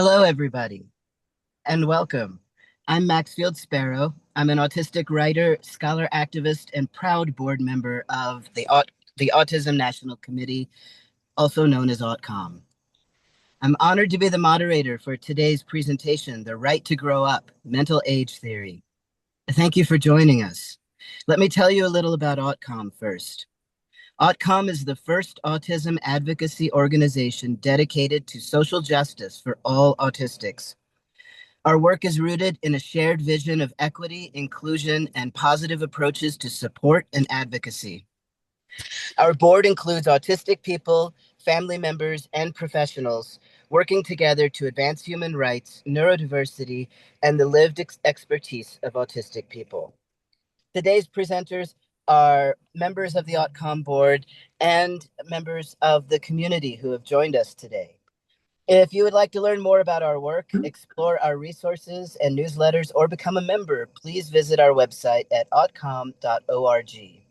Hello, everybody, and welcome. I'm Maxfield Sparrow. I'm an autistic writer, scholar activist, and proud board member of the Autism National Committee, also known as AutCom. I'm honored to be the moderator for today's presentation, The Right to Grow Up, Mental Age Theory. Thank you for joining us. Let me tell you a little about AutCom first. AutCom is the first autism advocacy organization dedicated to social justice for all autistics. Our work is rooted in a shared vision of equity, inclusion, and positive approaches to support and advocacy. Our board includes autistic people, family members, and professionals working together to advance human rights, neurodiversity, and the lived expertise of autistic people. Today's presenters are members of the AutCom board and members of the community who have joined us today. If you would like to learn more about our work, explore our resources and newsletters, or become a member, please visit our website at autcom.org.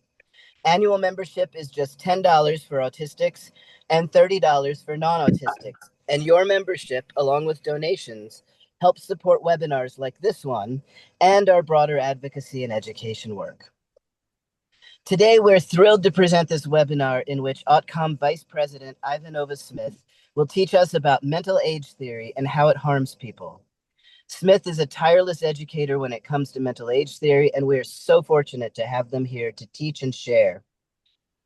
Annual membership is just $10 for autistics and $30 for non-autistics. And your membership, along with donations, helps support webinars like this one and our broader advocacy and education work. Today, we're thrilled to present this webinar in which AutCom Vice President Ivanova Smith will teach us about mental age theory and how it harms people. Smith is a tireless educator when it comes to mental age theory, and we are so fortunate to have them here to teach and share.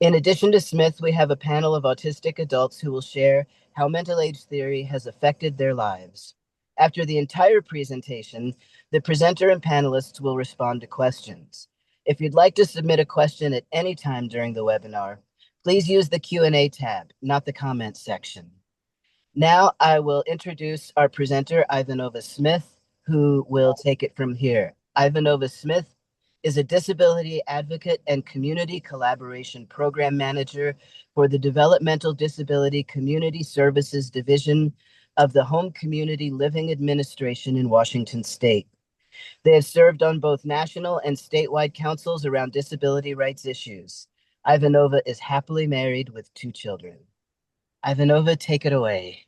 In addition to Smith, we have a panel of autistic adults who will share how mental age theory has affected their lives. After the entire presentation, the presenter and panelists will respond to questions. If you'd like to submit a question at any time during the webinar, please use the Q&A tab, not the comments section. Now I will introduce our presenter, Ivanova Smith, who will take it from here. Ivanova Smith is a disability advocate and community collaboration program manager for the Developmental Disability Community Services Division of the Home Community Living Administration in Washington State. They have served on both national and statewide councils around disability rights issues. Ivanova is happily married with 2 children. Ivanova, take it away.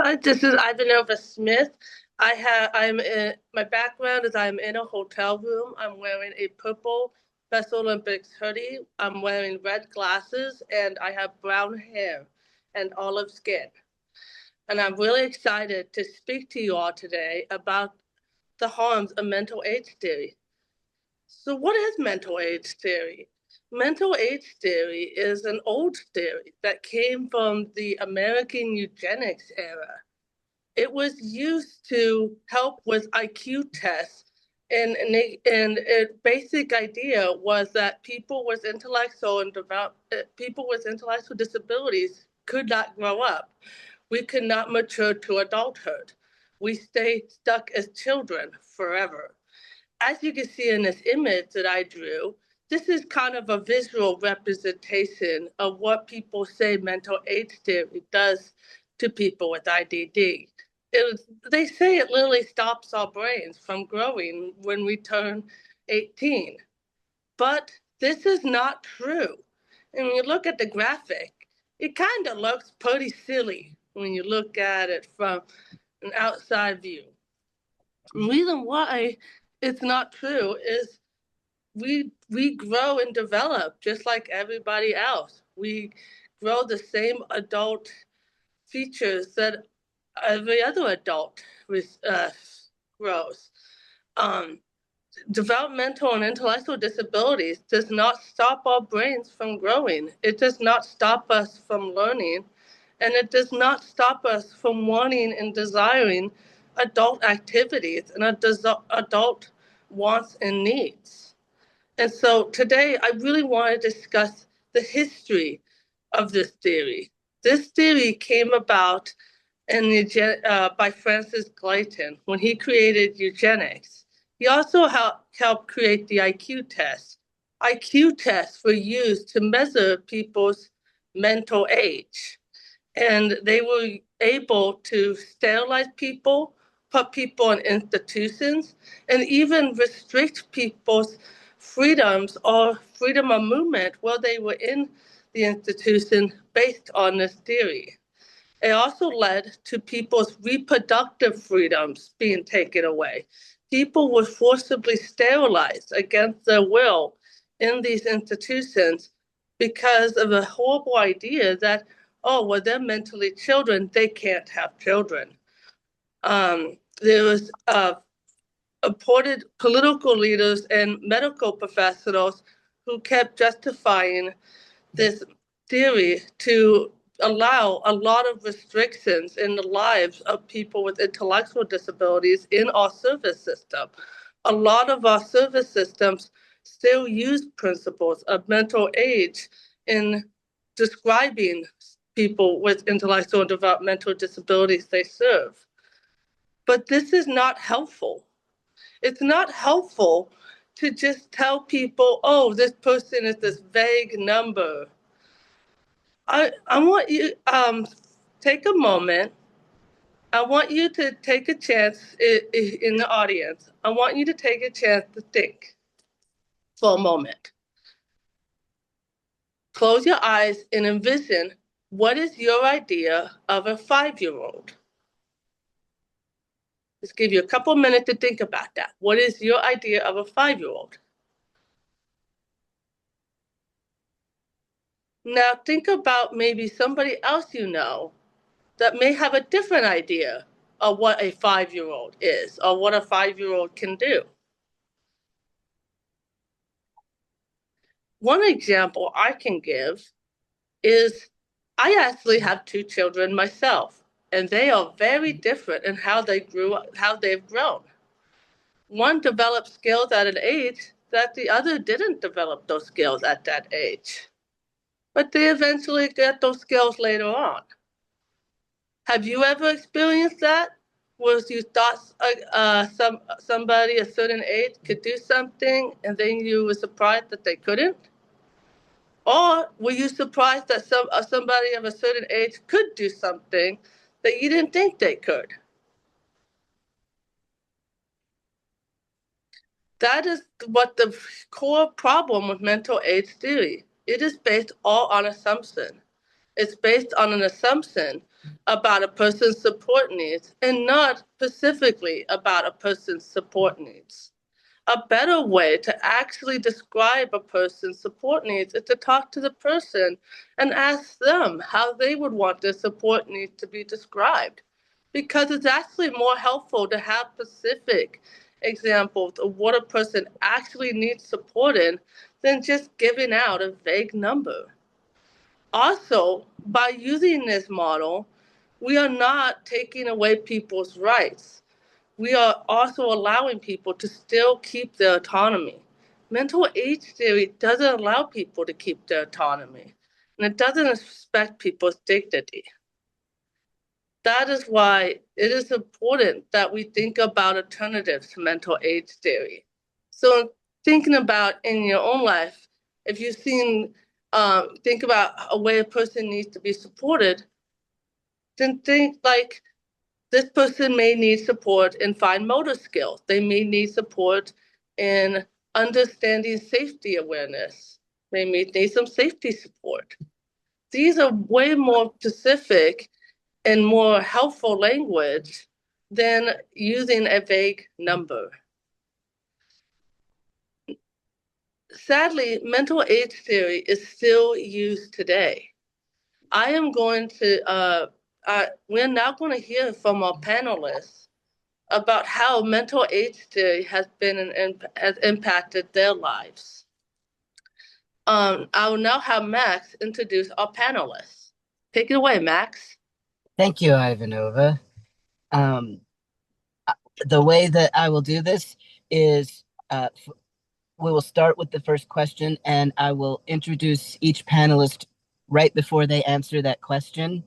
Hi, this is Ivanova Smith. My background is I'm in a hotel room. I'm wearing a purple Special Olympics hoodie. I'm wearing red glasses, and I have brown hair and olive skin. And I'm really excited to speak to you all today about the harms of mental age theory. So what is mental age theory? Mental age theory is an old theory that came from the American eugenics era. It was used to help with IQ tests, and its basic idea was that people with intellectual disabilities could not grow up. We could not mature to adulthood. We stay stuck as children forever. As you can see in this image that I drew, this is kind of a visual representation of what people say mental age theory does to people with IDD. They say it literally stops our brains from growing when we turn 18. But this is not true. And when you look at the graphic, it kind of looks pretty silly when you look at it from an outside view. The reason why it's not true is we grow and develop just like everybody else. We grow the same adult features that every other adult grows. Developmental and intellectual disabilities does not stop our brains from growing. It does not stop us from learning, and it does not stop us from wanting and desiring adult activities and adult wants and needs. And so today I really want to discuss the history of this theory. This theory came about by Francis Galton when he created eugenics. He also helped create the IQ test. IQ tests were used to measure people's mental age. And they were able to sterilize people, put people in institutions, and even restrict people's freedoms or freedom of movement while they were in the institution based on this theory. It also led to people's reproductive freedoms being taken away. People were forcibly sterilized against their will in these institutions because of a horrible idea that, oh, well, they're mentally children, they can't have children. There was appointed political leaders and medical professionals who kept justifying this theory to allow a lot of restrictions in the lives of people with intellectual disabilities in our service system. A lot of our service systems still use principles of mental age in describing people with intellectual and developmental disabilities they serve. But this is not helpful. It's not helpful to just tell people, oh, this person is this vague number. I want you take a moment. I want you to take a chance in the audience. I want you to take a chance to think for a moment. Close your eyes and envision, what is your idea of a 5-year-old? Just give you a couple of minutes to think about that. What is your idea of a 5-year-old? Now think about maybe somebody else you know that may have a different idea of what a 5-year-old is or what a 5-year-old can do. One example I can give is I actually have 2 children myself, and they are very different in how they've grown. One developed skills at an age that the other didn't develop those skills at that age, but they eventually get those skills later on. Have you ever experienced that? Was you thought somebody a certain age could do something, and then you were surprised that they couldn't? Or were you surprised that somebody of a certain age could do something that you didn't think they could? That is what the core problem with mental age theory. It is based all on assumption. It's based on an assumption about a person's support needs and not specifically about a person's support needs. A better way to actually describe a person's support needs is to talk to the person and ask them how they would want their support needs to be described. Because it's actually more helpful to have specific examples of what a person actually needs support in than just giving out a vague number. Also, by using this model, we are not taking away people's rights. We are also allowing people to still keep their autonomy. Mental age theory doesn't allow people to keep their autonomy, and it doesn't respect people's dignity. That is why it is important that we think about alternatives to mental age theory. So thinking about in your own life, if you've seen, think about a way a person needs to be supported, then think like, this person may need support in fine motor skills. They may need support in understanding safety awareness. They may need some safety support. These are way more specific and more helpful language than using a vague number. Sadly, mental age theory is still used today. I am going to, we're now going to hear from our panelists about how mental age theory has impacted their lives. I will now have Max introduce our panelists. Take it away, Max. Thank you, Ivanova. The way that I will do this is we will start with the first question, and I will introduce each panelist right before they answer that question.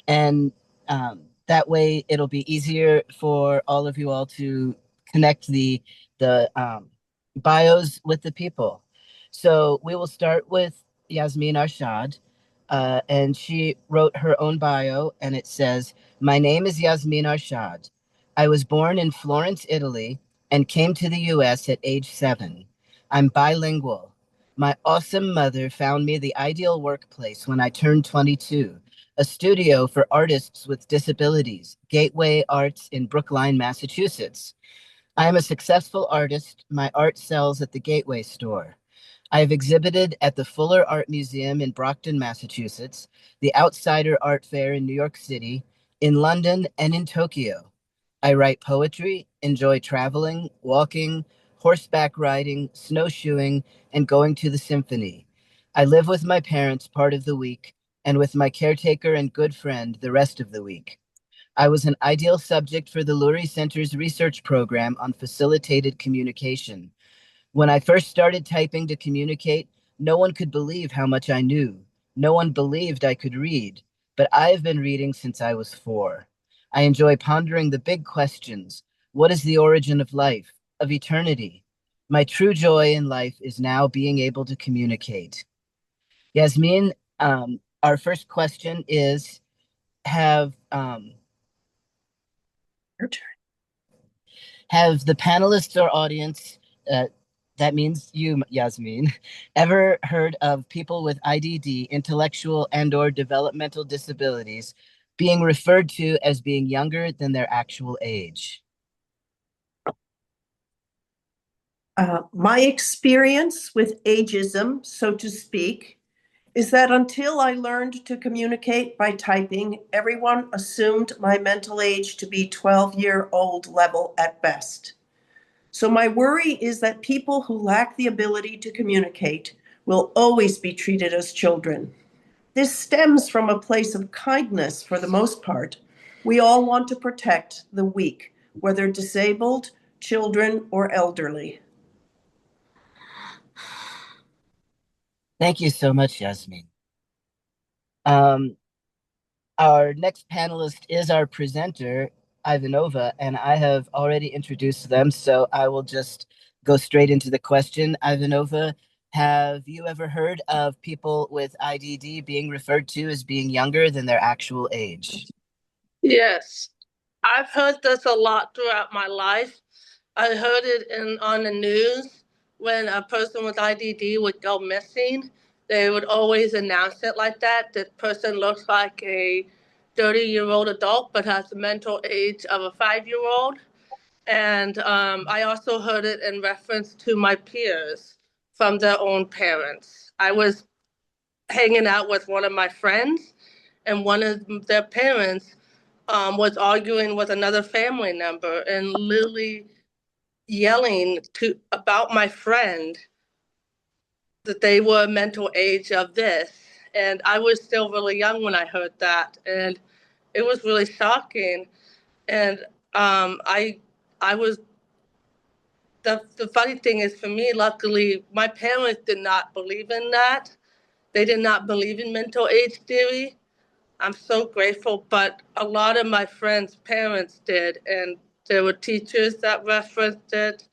And that way it'll be easier for all of you all to connect the bios with the people. So we will start with Yasmin Arshad, and she wrote her own bio, and it says, "My name is Yasmin Arshad. I was born in Florence, Italy, and came to the US at age 7. I'm bilingual. My awesome mother found me the ideal workplace when I turned 22, a studio for artists with disabilities, Gateway Arts in Brookline, Massachusetts. I am a successful artist. My art sells at the Gateway store. I have exhibited at the Fuller Art Museum in Brockton, Massachusetts, the Outsider Art Fair in New York City, in London, and in Tokyo. I write poetry, enjoy traveling, walking, horseback riding, snowshoeing, and going to the symphony. I live with my parents part of the week and with my caretaker and good friend the rest of the week. I was an ideal subject for the Lurie Center's research program on facilitated communication. When I first started typing to communicate, no one could believe how much I knew. No one believed I could read, but I've been reading since I was 4. I enjoy pondering the big questions. What is the origin of life, of eternity? My true joy in life is now being able to communicate. Yasmin, our first question is, have Your turn. have the panelists or audience, uh, that means you, Yasmin, ever heard of people with IDD, intellectual and or developmental disabilities, being referred to as being younger than their actual age? My experience with ageism, so to speak, is that until I learned to communicate by typing, everyone assumed my mental age to be 12-year-old level at best. So my worry is that people who lack the ability to communicate will always be treated as children. This stems from a place of kindness for the most part. We all want to protect the weak, whether disabled, children, or elderly. Thank you so much, Yasmin. Um, our next panelist is our presenter, Ivanova, and I have already introduced them, so I will just go straight into the question. Ivanova, have you ever heard of people with IDD being referred to as being younger than their actual age? Yes, I've heard this a lot throughout my life. I heard it on the news when a person with IDD would go missing. They would always announce it like that. This person looks like a 30-year-old adult but has the mental age of a 5-year-old. And I also heard it in reference to my peers from their own parents. I was hanging out with one of my friends, and one of their parents was arguing with another family member and literally yelling about my friend that they were mental age of this. And I was still really young when I heard that, and it was really shocking. And I was the funny thing is for me, luckily, my parents did not believe in that. They did not believe in mental age theory. I'm so grateful, but a lot of my friends' parents did, and there were teachers that referenced it.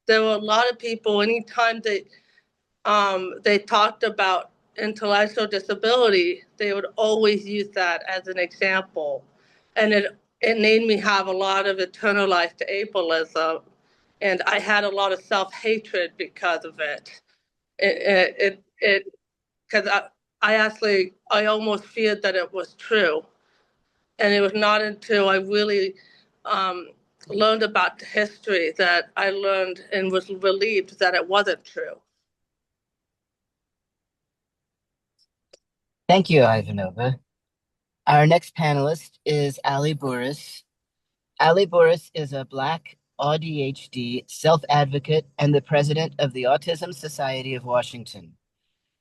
There were a lot of people. Anytime they talked about intellectual disability, they would always use that as an example, and it made me have a lot of internalized ableism, and I had a lot of self-hatred because of it. It because I almost feared that it was true, and it was not until I really um, learned about the history that I learned and was relieved that it wasn't true. Thank you, Ivanova. Our next panelist is Ali Burris. Ali Burris is a Black ADHD self-advocate and the president of the Autism Society of Washington.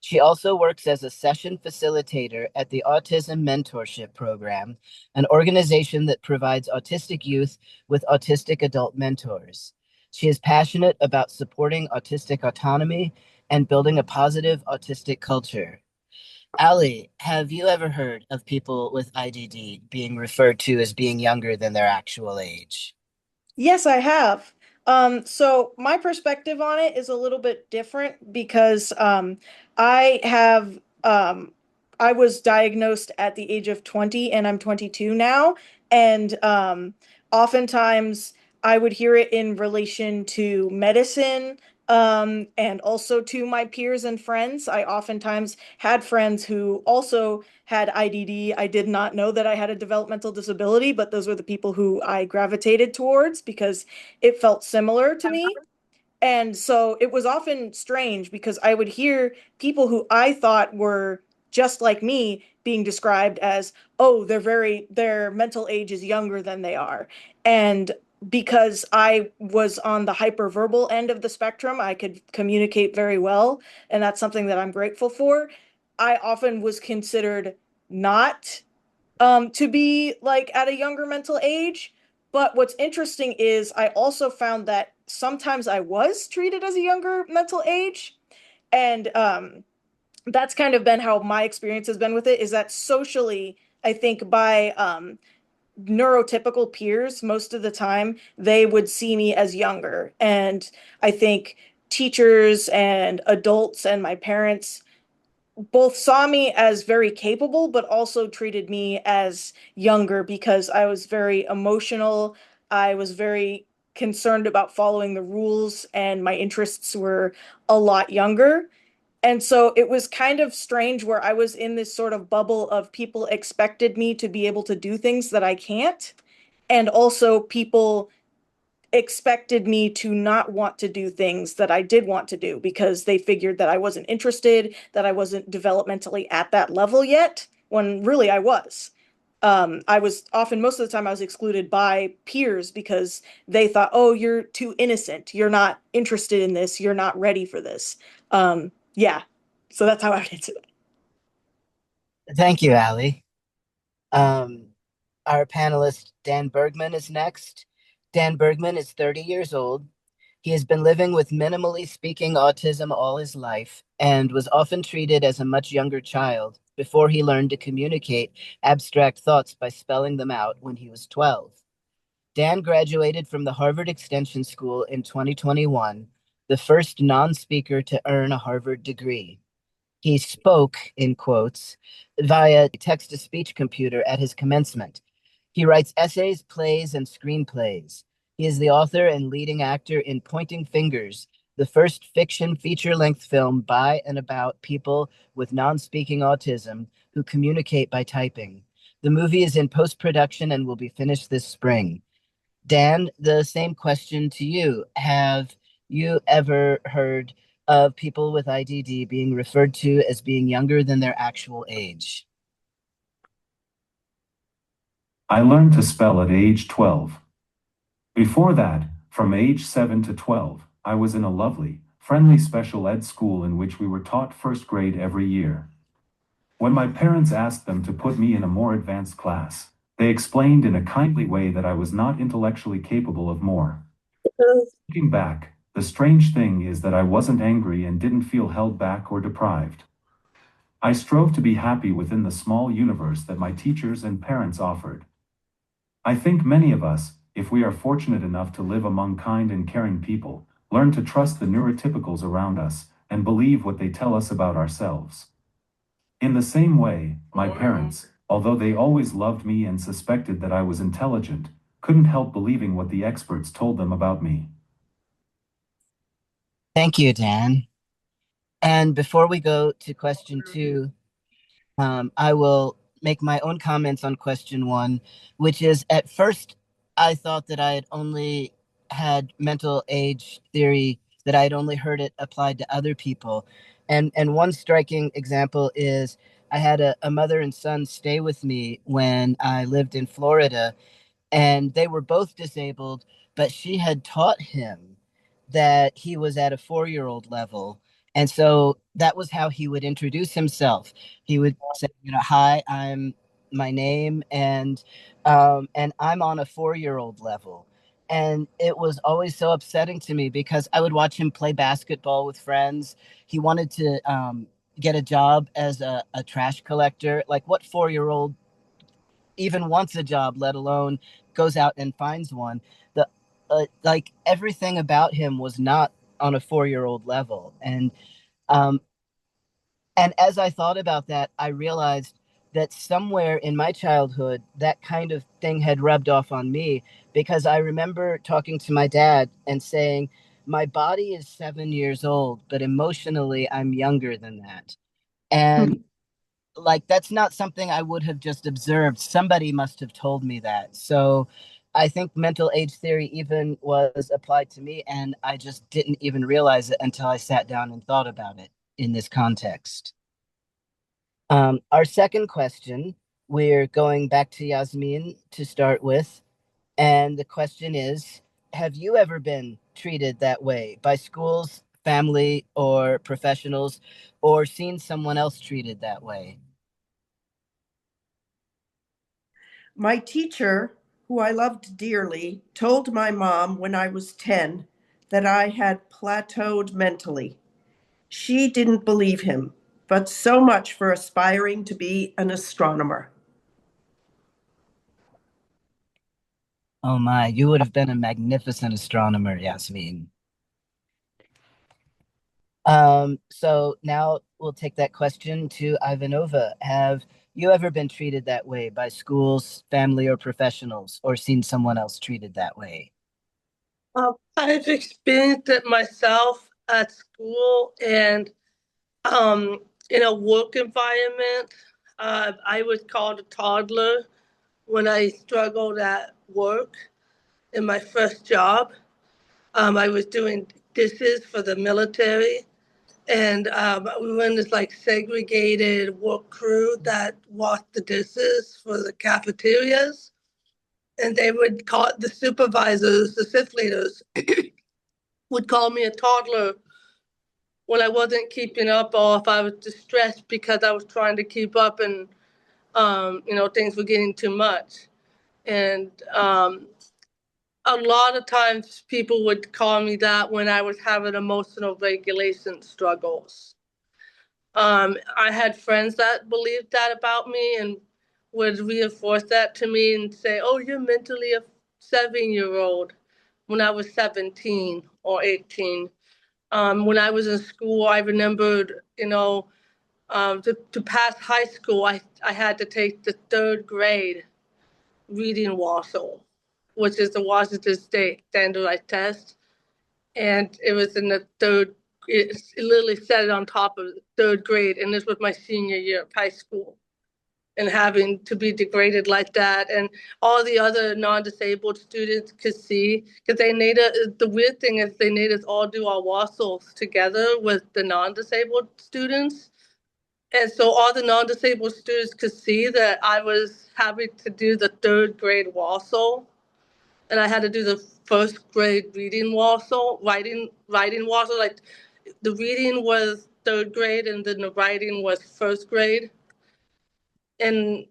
She also works as a session facilitator at the Autism Mentorship Program, an organization that provides autistic youth with autistic adult mentors. She is passionate about supporting autistic autonomy and building a positive autistic culture. Ali, have you ever heard of people with IDD being referred to as being younger than their actual age? Yes, I have. So my perspective on it is a little bit different because I have I was diagnosed at the age of 20 and I'm 22 now. And oftentimes I would hear it in relation to medicine And also to my peers and friends. I oftentimes had friends who also had IDD. I did not know that I had a developmental disability, but those were the people who I gravitated towards because it felt similar to me. And so it was often strange because I would hear people who I thought were just like me being described as, oh, their mental age is younger than they are. And because I was on the hyperverbal end of the spectrum, I could communicate very well, and that's something that I'm grateful for. I often was considered not to be like at a younger mental age. But what's interesting is I also found that sometimes I was treated as a younger mental age. And that's kind of been how my experience has been with it, is that socially, I think by neurotypical peers, most of the time, they would see me as younger. And I think teachers and adults and my parents both saw me as very capable, but also treated me as younger because I was very emotional. I was very concerned about following the rules, and my interests were a lot younger. And so it was kind of strange where I was in this sort of bubble of people expected me to be able to do things that I can't. And also people expected me to not want to do things that I did want to do because they figured that I wasn't interested, that I wasn't developmentally at that level yet, when really I was. I was often, most of the time, I was excluded by peers because they thought, oh, you're too innocent. You're not interested in this. You're not ready for this. Yeah. So that's how I would answer that. Thank you, Ali. Um, our panelist, Dan Bergmann, is next. Dan Bergmann is 30 years old. He has been living with minimally speaking autism all his life and was often treated as a much younger child before he learned to communicate abstract thoughts by spelling them out when he was 12. Dan graduated from the Harvard Extension School in 2021, the first non speaker to earn a Harvard degree. He spoke, in quotes, via text to speech computer at his commencement. He writes essays, plays, and screenplays. He is the author and leading actor in Pointing Fingers, the first fiction feature length film by and about people with non speaking autism who communicate by typing. The movie is in post production and will be finished this spring. Dan, the same question to you. Have you ever heard of people with IDD being referred to as being younger than their actual age? I learned to spell at age 12. Before that, from age 7 to 12, I was in a lovely, friendly special ed school in which we were taught first grade every year. When my parents asked them to put me in a more advanced class, they explained in a kindly way that I was not intellectually capable of more. Looking back, the strange thing is that I wasn't angry and didn't feel held back or deprived. I strove to be happy within the small universe that my teachers and parents offered. I think many of us, if we are fortunate enough to live among kind and caring people, learn to trust the neurotypicals around us and believe what they tell us about ourselves. In the same way, my parents, although they always loved me and suspected that I was intelligent, couldn't help believing what the experts told them about me. Thank you, Dan. And before we go to question 2, I will make my own comments on question 1, which is at first I thought that I had only had mental age theory, that I had only heard it applied to other people. And one striking example is I had a mother and son stay with me when I lived in Florida, and they were both disabled, but she had taught him that he was at a 4-year-old level. And so that was how he would introduce himself. He would say, hi, I'm my name, and I'm on a 4-year-old level. And it was always so upsetting to me because I would watch him play basketball with friends. He wanted to get a job as a trash collector. Like, what 4-year-old even wants a job, let alone goes out and finds one? The like everything about him was not on a 4-year-old level, um, and as I thought about that, I realized that somewhere in my childhood, that kind of thing had rubbed off on me, because I remember talking to my dad and saying, my body is 7 years old, but emotionally I'm younger than that. And like, that's not something I would have just observed. Somebody must have told me that. So I think mental age theory even was applied to me, and I just didn't even realize it until I sat down and thought about it in this context. Our second question, we're going back to Yasmin to start with. And the question is, have you ever been treated that way by schools, family, or professionals, or seen someone else treated that way? My teacher, who I loved dearly, told my mom when I was 10 that I had plateaued mentally. She didn't believe him, but so much for aspiring to be an astronomer. Oh my, you would have been a magnificent astronomer, Yasmin. So now we'll take that question to Ivanova. Have you ever been treated that way by schools, family, or professionals, or seen someone else treated that way? I've experienced it myself at school and in a work environment. I was called a toddler when I struggled at work in my first job. I was doing dishes for the military, and we were in this like segregated work crew that washed the dishes for the cafeterias. And they would call the supervisors, the shift leaders, would call me a toddler when I wasn't keeping up or if I was distressed because I was trying to keep up and things were getting too much. And a lot of times people would call me that when I was having emotional regulation struggles. I had friends that believed that about me and would reinforce that to me and say, "Oh, you're mentally a 7-year-old," when I was 17 or 18. When I was in school, I remembered, to pass high school, I had to take the third grade reading WASL, which is the Washington State standardized test. And it was in the third, it literally said it on top of the third grade. And this was my senior year of high school. And having to be degraded like that, and all the other non-disabled students could see, because the weird thing is they made us all do our WASLs together with the non-disabled students, and so all the non-disabled students could see that I was having to do the third grade WASL, and I had to do the first grade reading WASL, writing WASL. Like the reading was third grade, and then the writing was first grade. And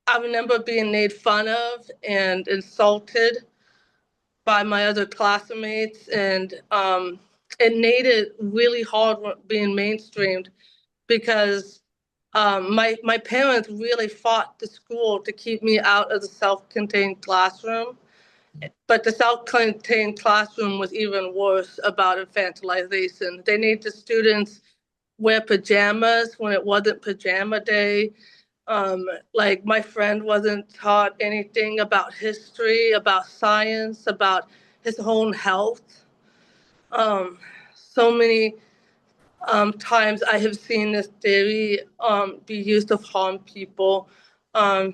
I remember being made fun of and insulted by my other classmates, and it made it really hard being mainstreamed because my parents really fought the school to keep me out of the self-contained classroom. But the self-contained classroom was even worse about infantilization. They made the students wear pajamas when it wasn't pajama day. Like my friend wasn't taught anything about history, about science, about his own health. So many times I have seen this theory be used to harm people. Um,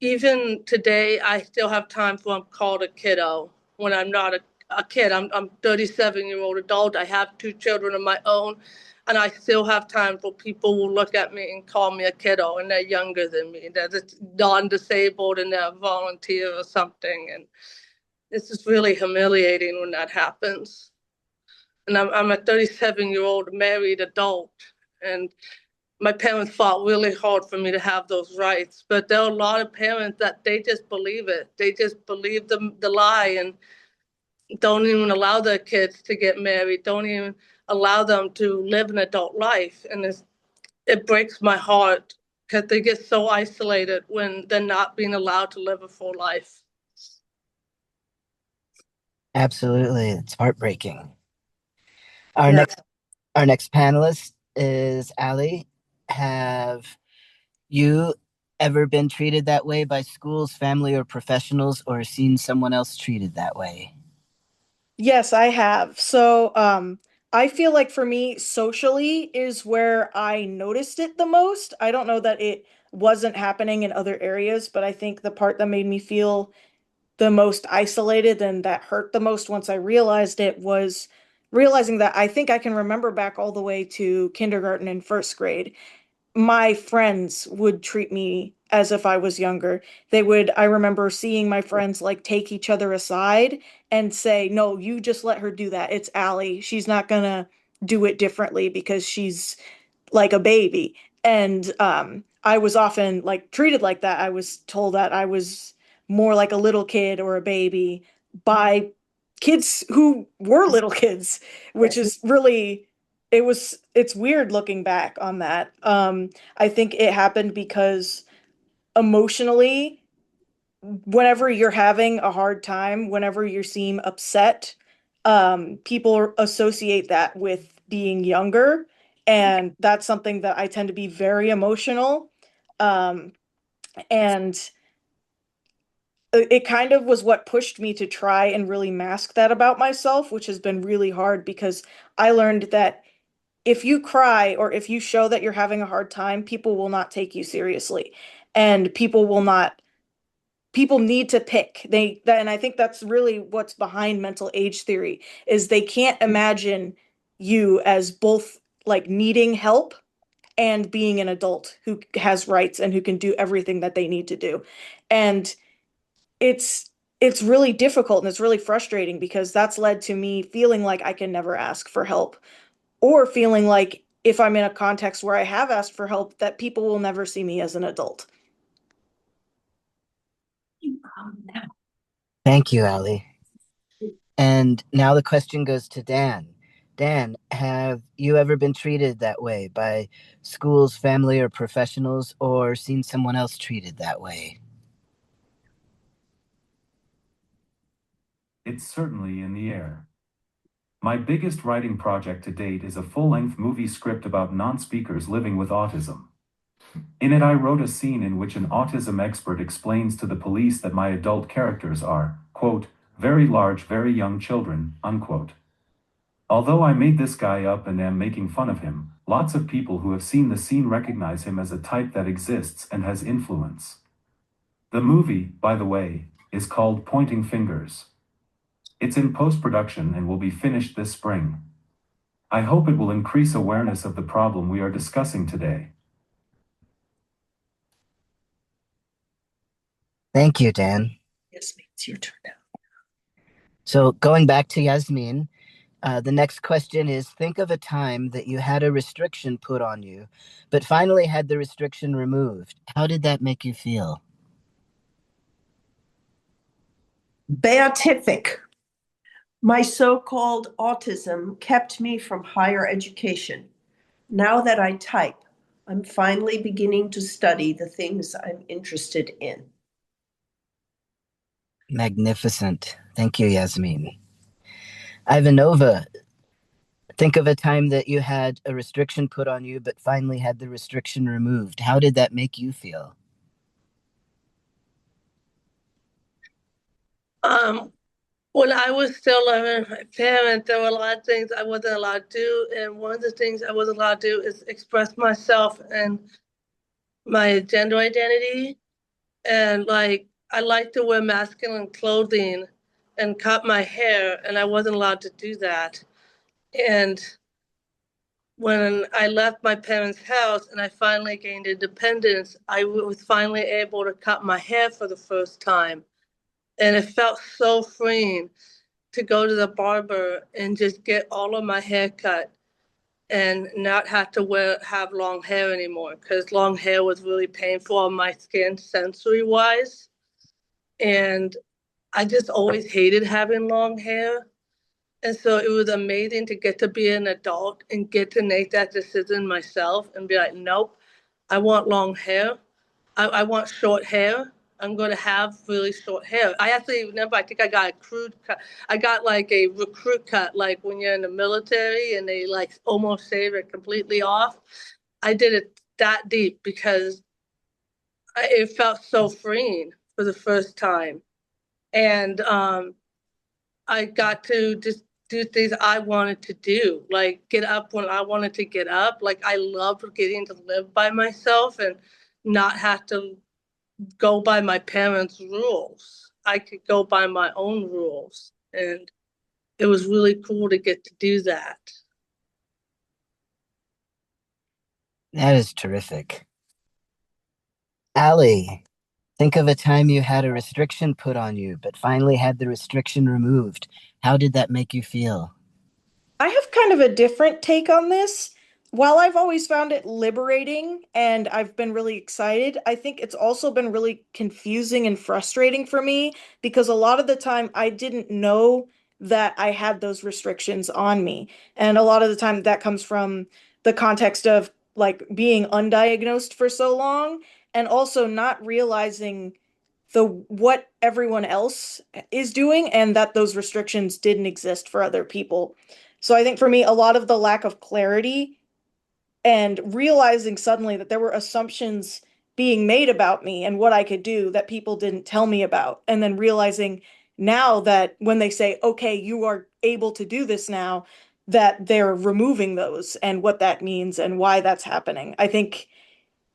Even today, I still have time for I'm called a kiddo when I'm not a kid. I'm 37-year-old adult. I have two children of my own, and I still have time for people who look at me and call me a kiddo, and they're younger than me. They're just non-disabled and they're a volunteer or something, and it's just really humiliating when that happens. And I'm a 37-year-old married adult, and my parents fought really hard for me to have those rights. But there are a lot of parents that they just believe it. They just believe the lie and don't even allow their kids to get married, don't even allow them to live an adult life. And it breaks my heart because they get so isolated when they're not being allowed to live a full life. Absolutely. It's heartbreaking. Our Yeah. next panelist is Ali. Have you ever been treated that way by schools, family, or professionals, or seen someone else treated that way? Yes, I have. So, I feel like for me, socially is where I noticed it the most. I don't know that it wasn't happening in other areas, but I think the part that made me feel the most isolated and that hurt the most once I realized it was realizing that I think I can remember back all the way to kindergarten and first grade. My friends would treat me as if I was younger. I remember seeing my friends like take each other aside and say, no, you just let her do that. It's Allie. She's not gonna do it differently because she's like a baby. And I was often like treated like that. I was told that I was more like a little kid or a baby by kids who were little kids, which is really it's weird looking back on that. I think it happened because emotionally, whenever you're having a hard time, whenever you seem upset, people associate that with being younger. And that's something that I tend to be very emotional. Um, and it kind of was what pushed me to try and really mask that about myself, which has been really hard because I learned that if you cry or if you show that you're having a hard time, people will not take you seriously. And people need to pick. And I think that's really what's behind mental age theory is they can't imagine you as both like needing help and being an adult who has rights and who can do everything that they need to do. And it's it's really difficult and it's really frustrating because that's led to me feeling like I can never ask for help or feeling like if I'm in a context where I have asked for help that people will never see me as an adult. Thank you, Ali. And now the question goes to Dan. Dan, have you ever been treated that way by schools, family, or professionals, or seen someone else treated that way? It's certainly in the air. My biggest writing project to date is a full-length movie script about non-speakers living with autism. In it, I wrote a scene in which an autism expert explains to the police that my adult characters are, quote, very large, very young children, unquote. Although I made this guy up and am making fun of him, lots of people who have seen the scene recognize him as a type that exists and has influence. The movie, by the way, is called Pointing Fingers. It's in post-production and will be finished this spring. I hope it will increase awareness of the problem we are discussing today. Thank you, Dan. Yes, it's your turn now. So, going back to Yasmin, the next question is think of a time that you had a restriction put on you, but finally had the restriction removed. How did that make you feel? Beatific. My so-called autism kept me from higher education. Now that I type, I'm finally beginning to study the things I'm interested in. Magnificent. Thank you, Yasmin. Ivanova, think of a time that you had a restriction put on you, but finally had the restriction removed. How did that make you feel? When I was still living with my parents, there were a lot of things I wasn't allowed to do. And one of the things I wasn't allowed to do is express myself and my gender identity. And like, I like to wear masculine clothing and cut my hair, and I wasn't allowed to do that. And when I left my parents' house and I finally gained independence, I was finally able to cut my hair for the first time. And it felt so freeing to go to the barber and just get all of my hair cut and not have to have long hair anymore because long hair was really painful on my skin sensory wise. And I just always hated having long hair. And so it was amazing to get to be an adult and get to make that decision myself and be like, nope, I want long hair. I want short hair. I'm going to have really short hair. I actually remember, I think I got a crude cut. I got like a recruit cut, like when you're in the military and they like almost shave it completely off. I did it that deep because it felt so freeing for the first time. And I got to just do things I wanted to do, like get up when I wanted to get up. Like I loved getting to live by myself and not have to go by my parents' rules. I could go by my own rules. And it was really cool to get to do that. That is terrific. Allie, think of a time you had a restriction put on you, but finally had the restriction removed. How did that make you feel? I have kind of a different take on this. While I've always found it liberating and I've been really excited, I think it's also been really confusing and frustrating for me because a lot of the time I didn't know that I had those restrictions on me. And a lot of the time that comes from the context of like being undiagnosed for so long and also not realizing the what everyone else is doing and that those restrictions didn't exist for other people. So I think for me, a lot of the lack of clarity and realizing suddenly that there were assumptions being made about me and what I could do that people didn't tell me about. And then realizing now that when they say, okay, you are able to do this now, that they're removing those and what that means and why that's happening. I think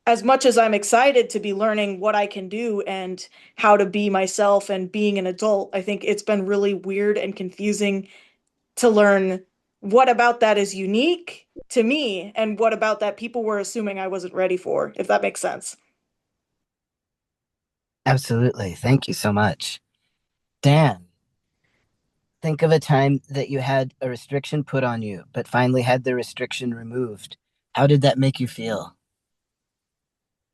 as much as I'm excited to be learning what I can do and how to be myself and being an adult, I think it's been really weird and confusing to learn what about that is unique to me and what about that people were assuming I wasn't ready for, if that makes sense. Absolutely. Thank you so much. Dan, think of a time that you had a restriction put on you, but finally had the restriction removed. How did that make you feel?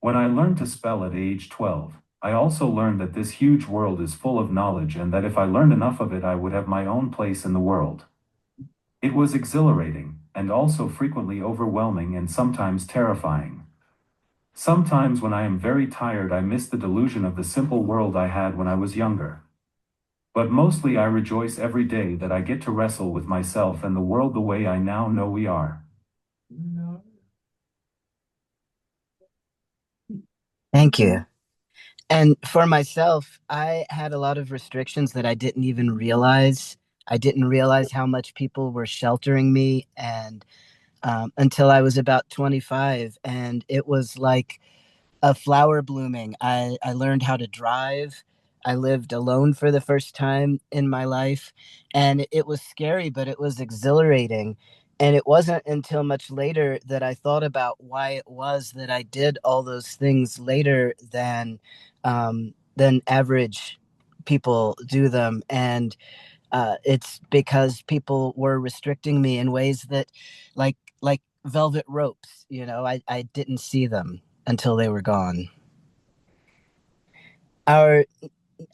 When I learned to spell at age 12, I also learned that this huge world is full of knowledge and that if I learned enough of it, I would have my own place in the world. It was exhilarating, and also frequently overwhelming and sometimes terrifying. Sometimes when I am very tired, I miss the delusion of the simple world I had when I was younger. But mostly I rejoice every day that I get to wrestle with myself and the world the way I now know we are. Thank you. And for myself, I had a lot of restrictions that I didn't even realize. I didn't realize how much people were sheltering me and until I was about 25. And it was like a flower blooming. I learned how to drive. I lived alone for the first time in my life. And it was scary, but it was exhilarating. And it wasn't until much later that I thought about why it was that I did all those things later than average people do them. And it's because people were restricting me in ways that, like velvet ropes, I didn't see them until they were gone. Our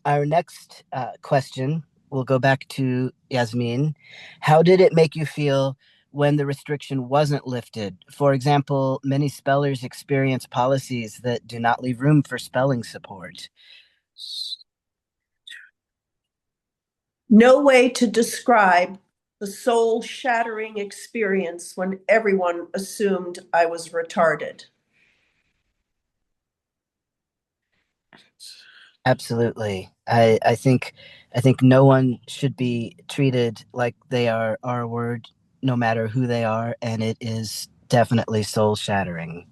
our next question will go back to Yasmin. How did it make you feel when the restriction wasn't lifted? For example, many spellers experience policies that do not leave room for spelling support. No way to describe the soul-shattering experience when everyone assumed I was retarded. Absolutely. I think no one should be treated like they are our word, no matter who they are, and it is definitely soul shattering.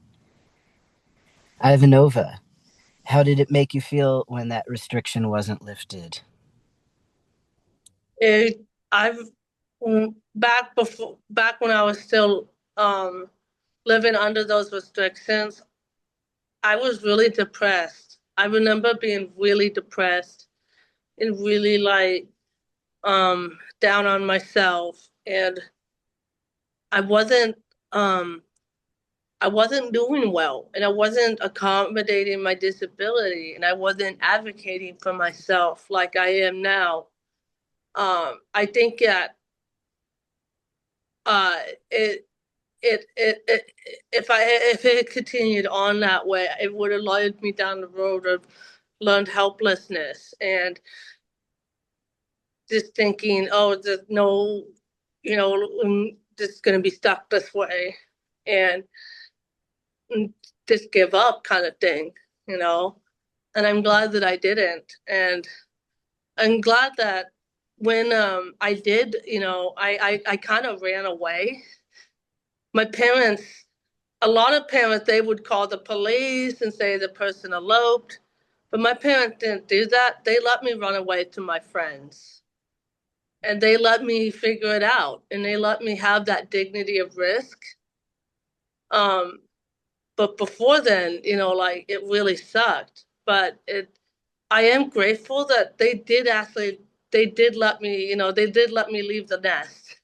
Ivanova, how did it make you feel when that restriction wasn't lifted? I've back when I was still living under those restrictions, I was really depressed. I remember being really depressed and really down on myself, and I wasn't um I wasn't doing well, and I wasn't accommodating my disability, and I wasn't advocating for myself like I am now. I think that uh, it, it, if it continued on that way, it would have led me down the road of learned helplessness and just thinking, oh, there's no, I'm just going to be stuck this way, and just give up kind of thing, And I'm glad that I didn't, and I'm glad that when I did, I kind of ran away. My parents, a lot of parents, they would call the police and say the person eloped. But my parents didn't do that. They let me run away to my friends. And they let me figure it out. And they let me have that dignity of risk. But before then, it really sucked. But I am grateful that they did let me, they did let me leave the nest.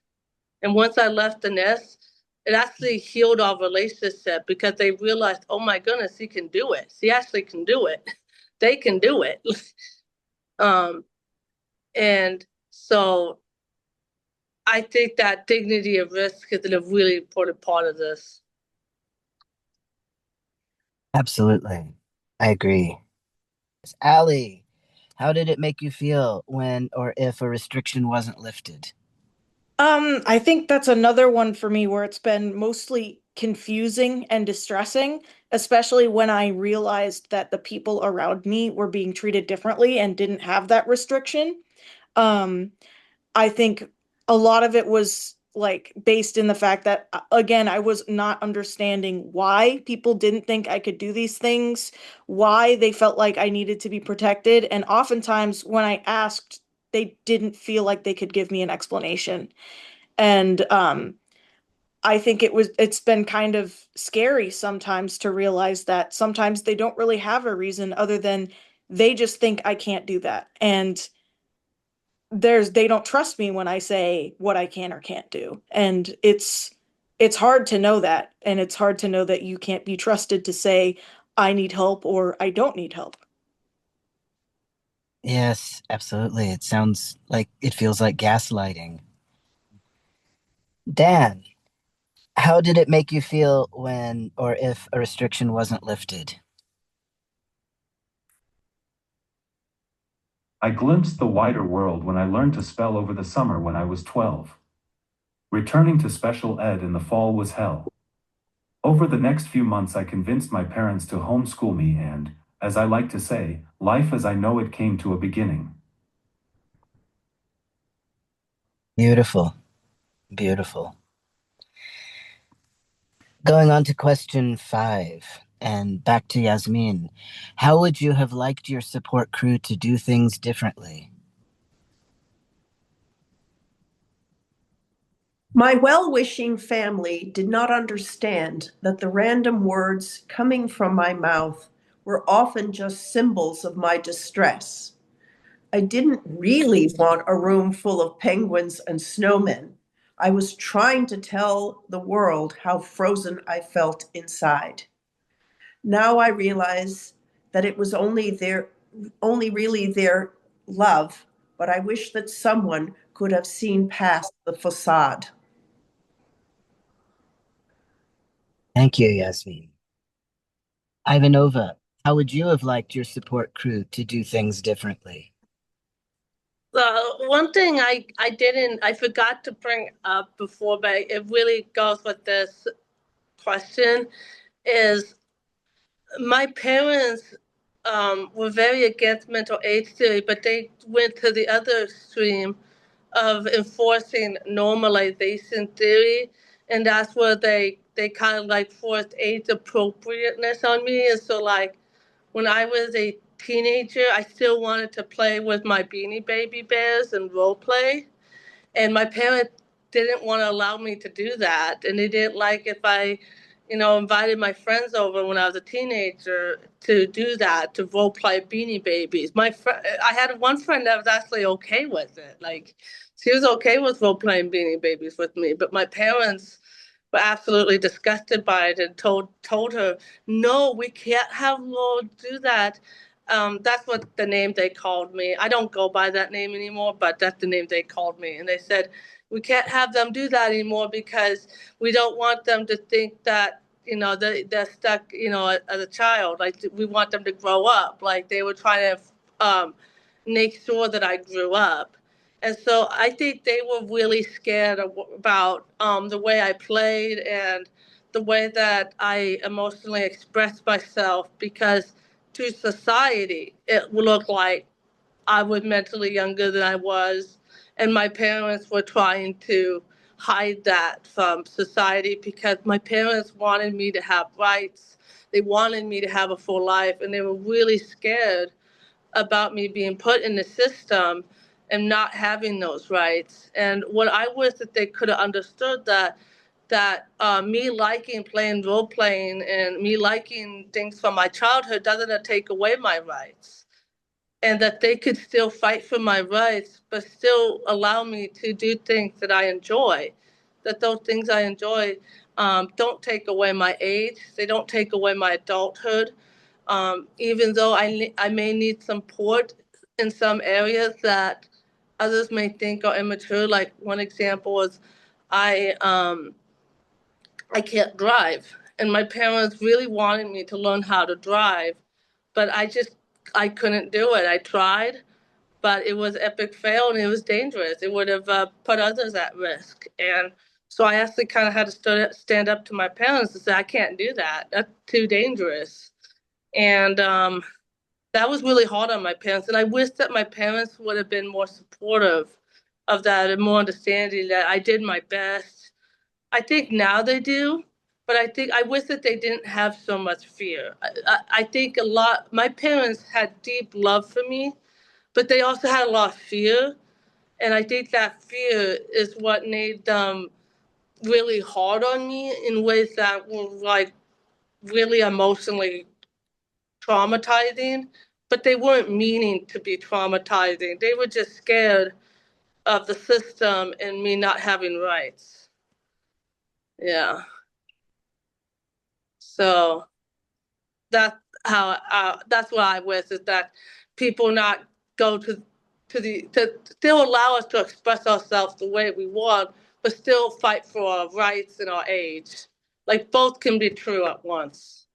And once I left the nest, it actually healed our relationship because they realized, oh my goodness, he can do it. He actually can do it. They can do it. And so I think that dignity of risk is a really important part of this. Absolutely. I agree. Allie, how did it make you feel when or if a restriction wasn't lifted? I think that's another one for me where it's been mostly confusing and distressing, especially when I realized that the people around me were being treated differently and didn't have that restriction. Um, I think a lot of it was like based in the fact that, again, I was not understanding why people didn't think I could do these things, why they felt like I needed to be protected. And oftentimes when I asked, they didn't feel like they could give me an explanation. And I think it's been kind of scary sometimes to realize that sometimes they don't really have a reason other than they just think I can't do that. And they don't trust me when I say what I can or can't do. And it's hard to know that. And it's hard to know that you can't be trusted to say I need help or I don't need help. Yes, absolutely. It feels like gaslighting. Dan, how did it make you feel when or if a restriction wasn't lifted? I glimpsed the wider world when I learned to spell over the summer when I was 12. Returning to special ed in the fall was hell. Over the next few months, I convinced my parents to homeschool me, and, as I like to say, life as I know it came to a beginning. Beautiful. Beautiful. Going on to question 5, and back to Yasmin. How would you have liked your support crew to do things differently? My well-wishing family did not understand that the random words coming from my mouth were often just symbols of my distress. I didn't really want a room full of penguins and snowmen. I was trying to tell the world how frozen I felt inside. Now I realize that it was only really their love, but I wish that someone could have seen past the facade. Thank you, Yasmin. Ivanova, how would you have liked your support crew to do things differently? One thing I forgot to bring up before, but it really goes with this question, is my parents were very against mental age theory, but they went to the other extreme of enforcing normalization theory, and that's where they kind of like forced age appropriateness on me. And so like when I was a teenager, I still wanted to play with my Beanie Baby bears and role play. And my parents didn't want to allow me to do that. And they didn't like if I, invited my friends over when I was a teenager to do that, to role play Beanie Babies. I had one friend that was actually okay with it. Like, she was okay with role playing Beanie Babies with me. But my parents were absolutely disgusted by it and told her, no, we can't have Lord do that. That's what the name they called me. I don't go by that name anymore, but that's the name they called me. And they said, we can't have them do that anymore because we don't want them to think that, they're stuck, as a child. Like, we want them to grow up. Like, they were trying to make sure that I grew up. And so I think they were really scared about the way I played and the way that I emotionally expressed myself, because to society, it would look like I was mentally younger than I was, And my parents were trying to hide that from society because my parents wanted me to have rights. They wanted me to have a full life, and they were really scared about me being put in the system and not having those rights. And what I wish that they could have understood that me liking playing role playing and me liking things from my childhood doesn't take away my rights, and that they could still fight for my rights, but still allow me to do things that I enjoy. That those things I enjoy don't take away my age. They don't take away my adulthood. Even though I may need support in some areas that others may think are immature. Like one example is I can't drive, and my parents really wanted me to learn how to drive, but I couldn't do it. I tried, but it was epic fail and it was dangerous. It would have put others at risk, and so I actually kind of had to stand up to my parents and say, I can't do that. That's too dangerous. And that was really hard on my parents. And I wish that my parents would have been more supportive of that and more understanding that I did my best. I think now they do, but I wish that they didn't have so much fear. I think my parents had deep love for me, but they also had a lot of fear. And I think that fear is what made them really hard on me in ways that were like really emotionally traumatizing, but they weren't meaning to be traumatizing. They were just scared of the system and me not having rights. Yeah. So that's what I wish, is that people not go to still allow us to express ourselves the way we want, but still fight for our rights and our age. Like both can be true at once.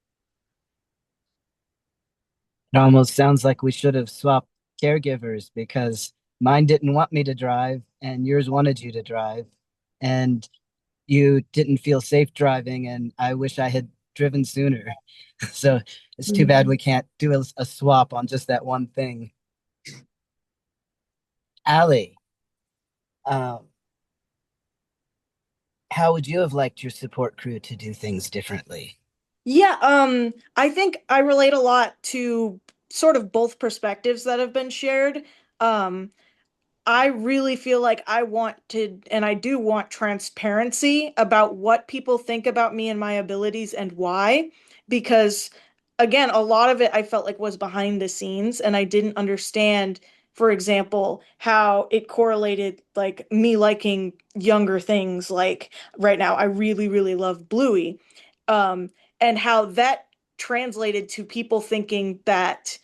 It almost sounds like we should have swapped caregivers, because mine didn't want me to drive and yours wanted you to drive. And you didn't feel safe driving, and I wish I had driven sooner. So it's too bad we can't do a swap on just that one thing. Allie, um, how would you have liked your support crew to do things differently? Yeah, I think I relate a lot to sort of both perspectives that have been shared. Um, I really feel like I want to, and I do want transparency about what people think about me and my abilities and why. Because, again, a lot of it I felt like was behind the scenes, and I didn't understand, for example, how it correlated, like me liking younger things. Like right now, I really, really love Bluey. Um, and how that translated to people thinking that,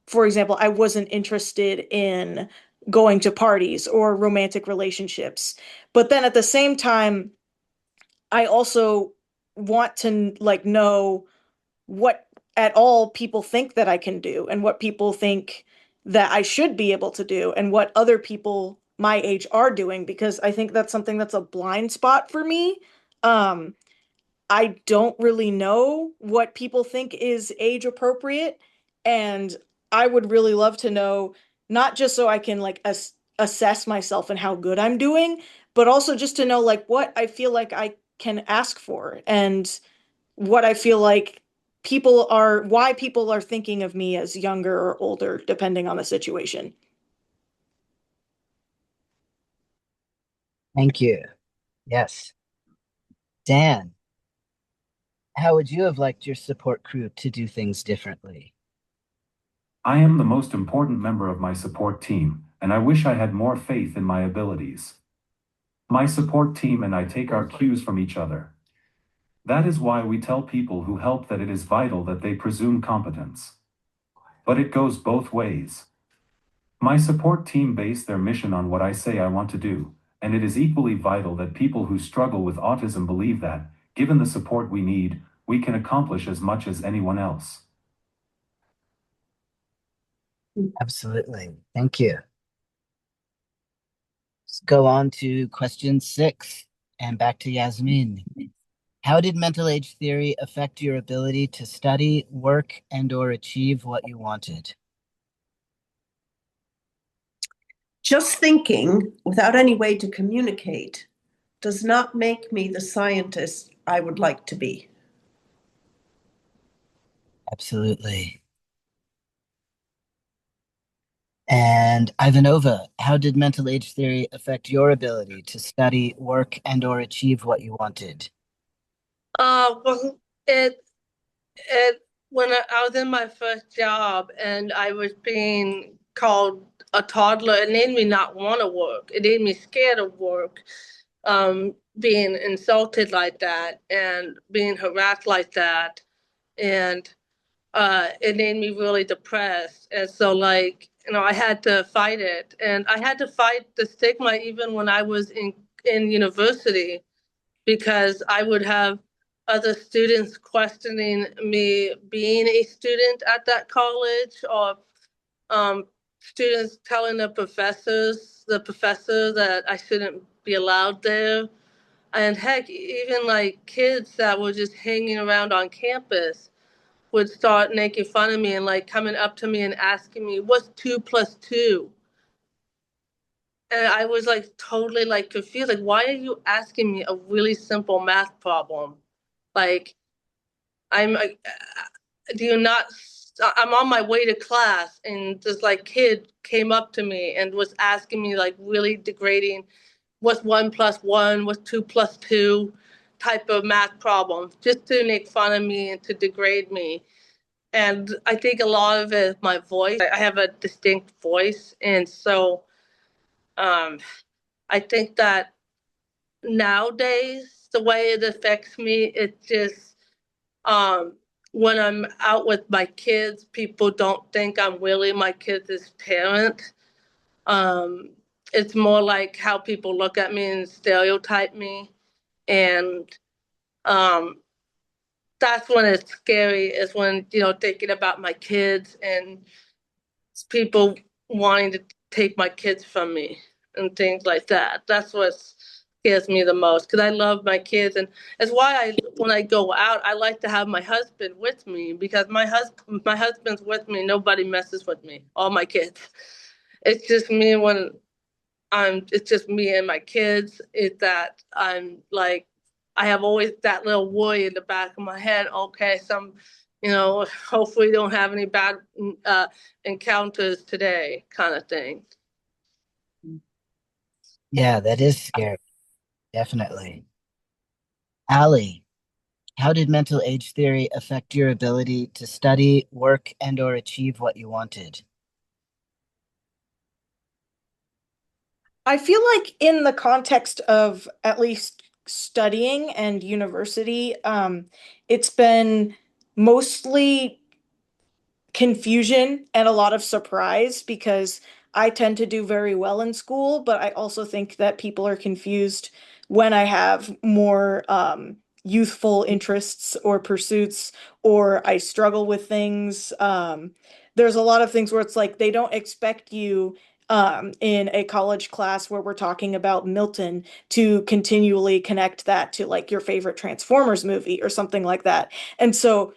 for example, I wasn't interested in going to parties or romantic relationships. But then at the same time, I also want to like know what at all people think that I can do and what people think that I should be able to do and what other people my age are doing, because I think that's something that's a blind spot for me. Um, I don't really know what people think is age appropriate, and I would really love to know, not just so I can like assess myself and how good I'm doing, but also just to know like what I feel like I can ask for and what I feel like why people are thinking of me as younger or older, depending on the situation. Thank you. Yes. Dan, how would you have liked your support crew to do things differently? I am the most important member of my support team, and I wish I had more faith in my abilities. My support team and I take our cues from each other. That is why we tell people who help that it is vital that they presume competence. But it goes both ways. My support team base their mission on what I say I want to do, and it is equally vital that people who struggle with autism believe that, given the support we need, we can accomplish as much as anyone else. Absolutely. Thank you. Let's go on to question 6 and back to Yasmin. How did mental age theory affect your ability to study, work, and/or achieve what you wanted? Just thinking without any way to communicate does not make me the scientist I would like to be. Absolutely. And Ivanova, how did mental age theory affect your ability to study, work, and or achieve what you wanted? Well, it when I was in my first job and I was being called a toddler, it made me not want to work. It made me scared of work. Being insulted like that and being harassed like that, and it made me really depressed. And so, like, I had to fight it, and I had to fight the stigma even when I was in university, because I would have other students questioning me being a student at that college, or students telling the professor that I shouldn't be allowed there. And heck, even like kids that were just hanging around on campus would start making fun of me and like coming up to me and asking me, "What's 2 plus 2?" And I was like totally like confused. Like, why are you asking me a really simple math problem? Like, I'm do you not? I'm on my way to class, and this like kid came up to me and was asking me like really degrading, "What's 1 plus 1? What's 2 plus 2?" type of math problems, just to make fun of me and to degrade me. And I think a lot of it is my voice. I have a distinct voice, and so um, I think that nowadays the way it affects me, it just um, when I'm out with my kids, people don't think I'm really my kids' parent. Um, it's more like how people look at me and stereotype me, and um, that's when it's scary. Is when thinking about my kids and people wanting to take my kids from me and things like that. That's what scares me the most, because I love my kids, and it's why when I go out, I like to have my husband with me, because my husband's with me. Nobody messes with me. All my kids. It's just me when it's just me and my kids. It's that I'm like, I have always that little worry in the back of my head. Okay, hopefully don't have any bad encounters today, kind of thing. Yeah, that is scary. Definitely. Ali, how did mental age theory affect your ability to study, work, and or achieve what you wanted? I feel like in the context of at least studying and university, it's been mostly confusion and a lot of surprise, because I tend to do very well in school, but I also think that people are confused when I have more youthful interests or pursuits, or I struggle with things. There's a lot of things where it's like they don't expect you in a college class where we're talking about Milton to continually connect that to like your favorite Transformers movie or something like that. And so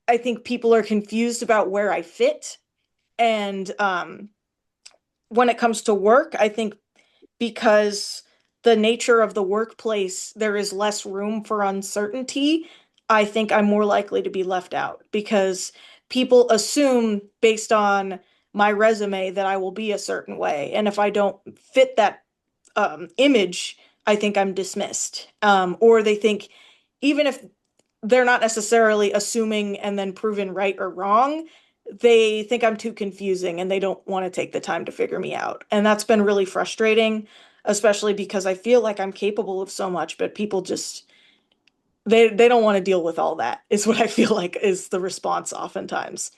I think people are confused about where I fit. And when it comes to work, I think because the nature of the workplace, there is less room for uncertainty. I think I'm more likely to be left out, because people assume based on my resume that I will be a certain way. And if I don't fit that image, I think I'm dismissed. Or they think, even if they're not necessarily assuming and then proven right or wrong, they think I'm too confusing and they don't want to take the time to figure me out. And that's been really frustrating, especially because I feel like I'm capable of so much, but people just they don't want to deal with all that, is what I feel like is the response oftentimes.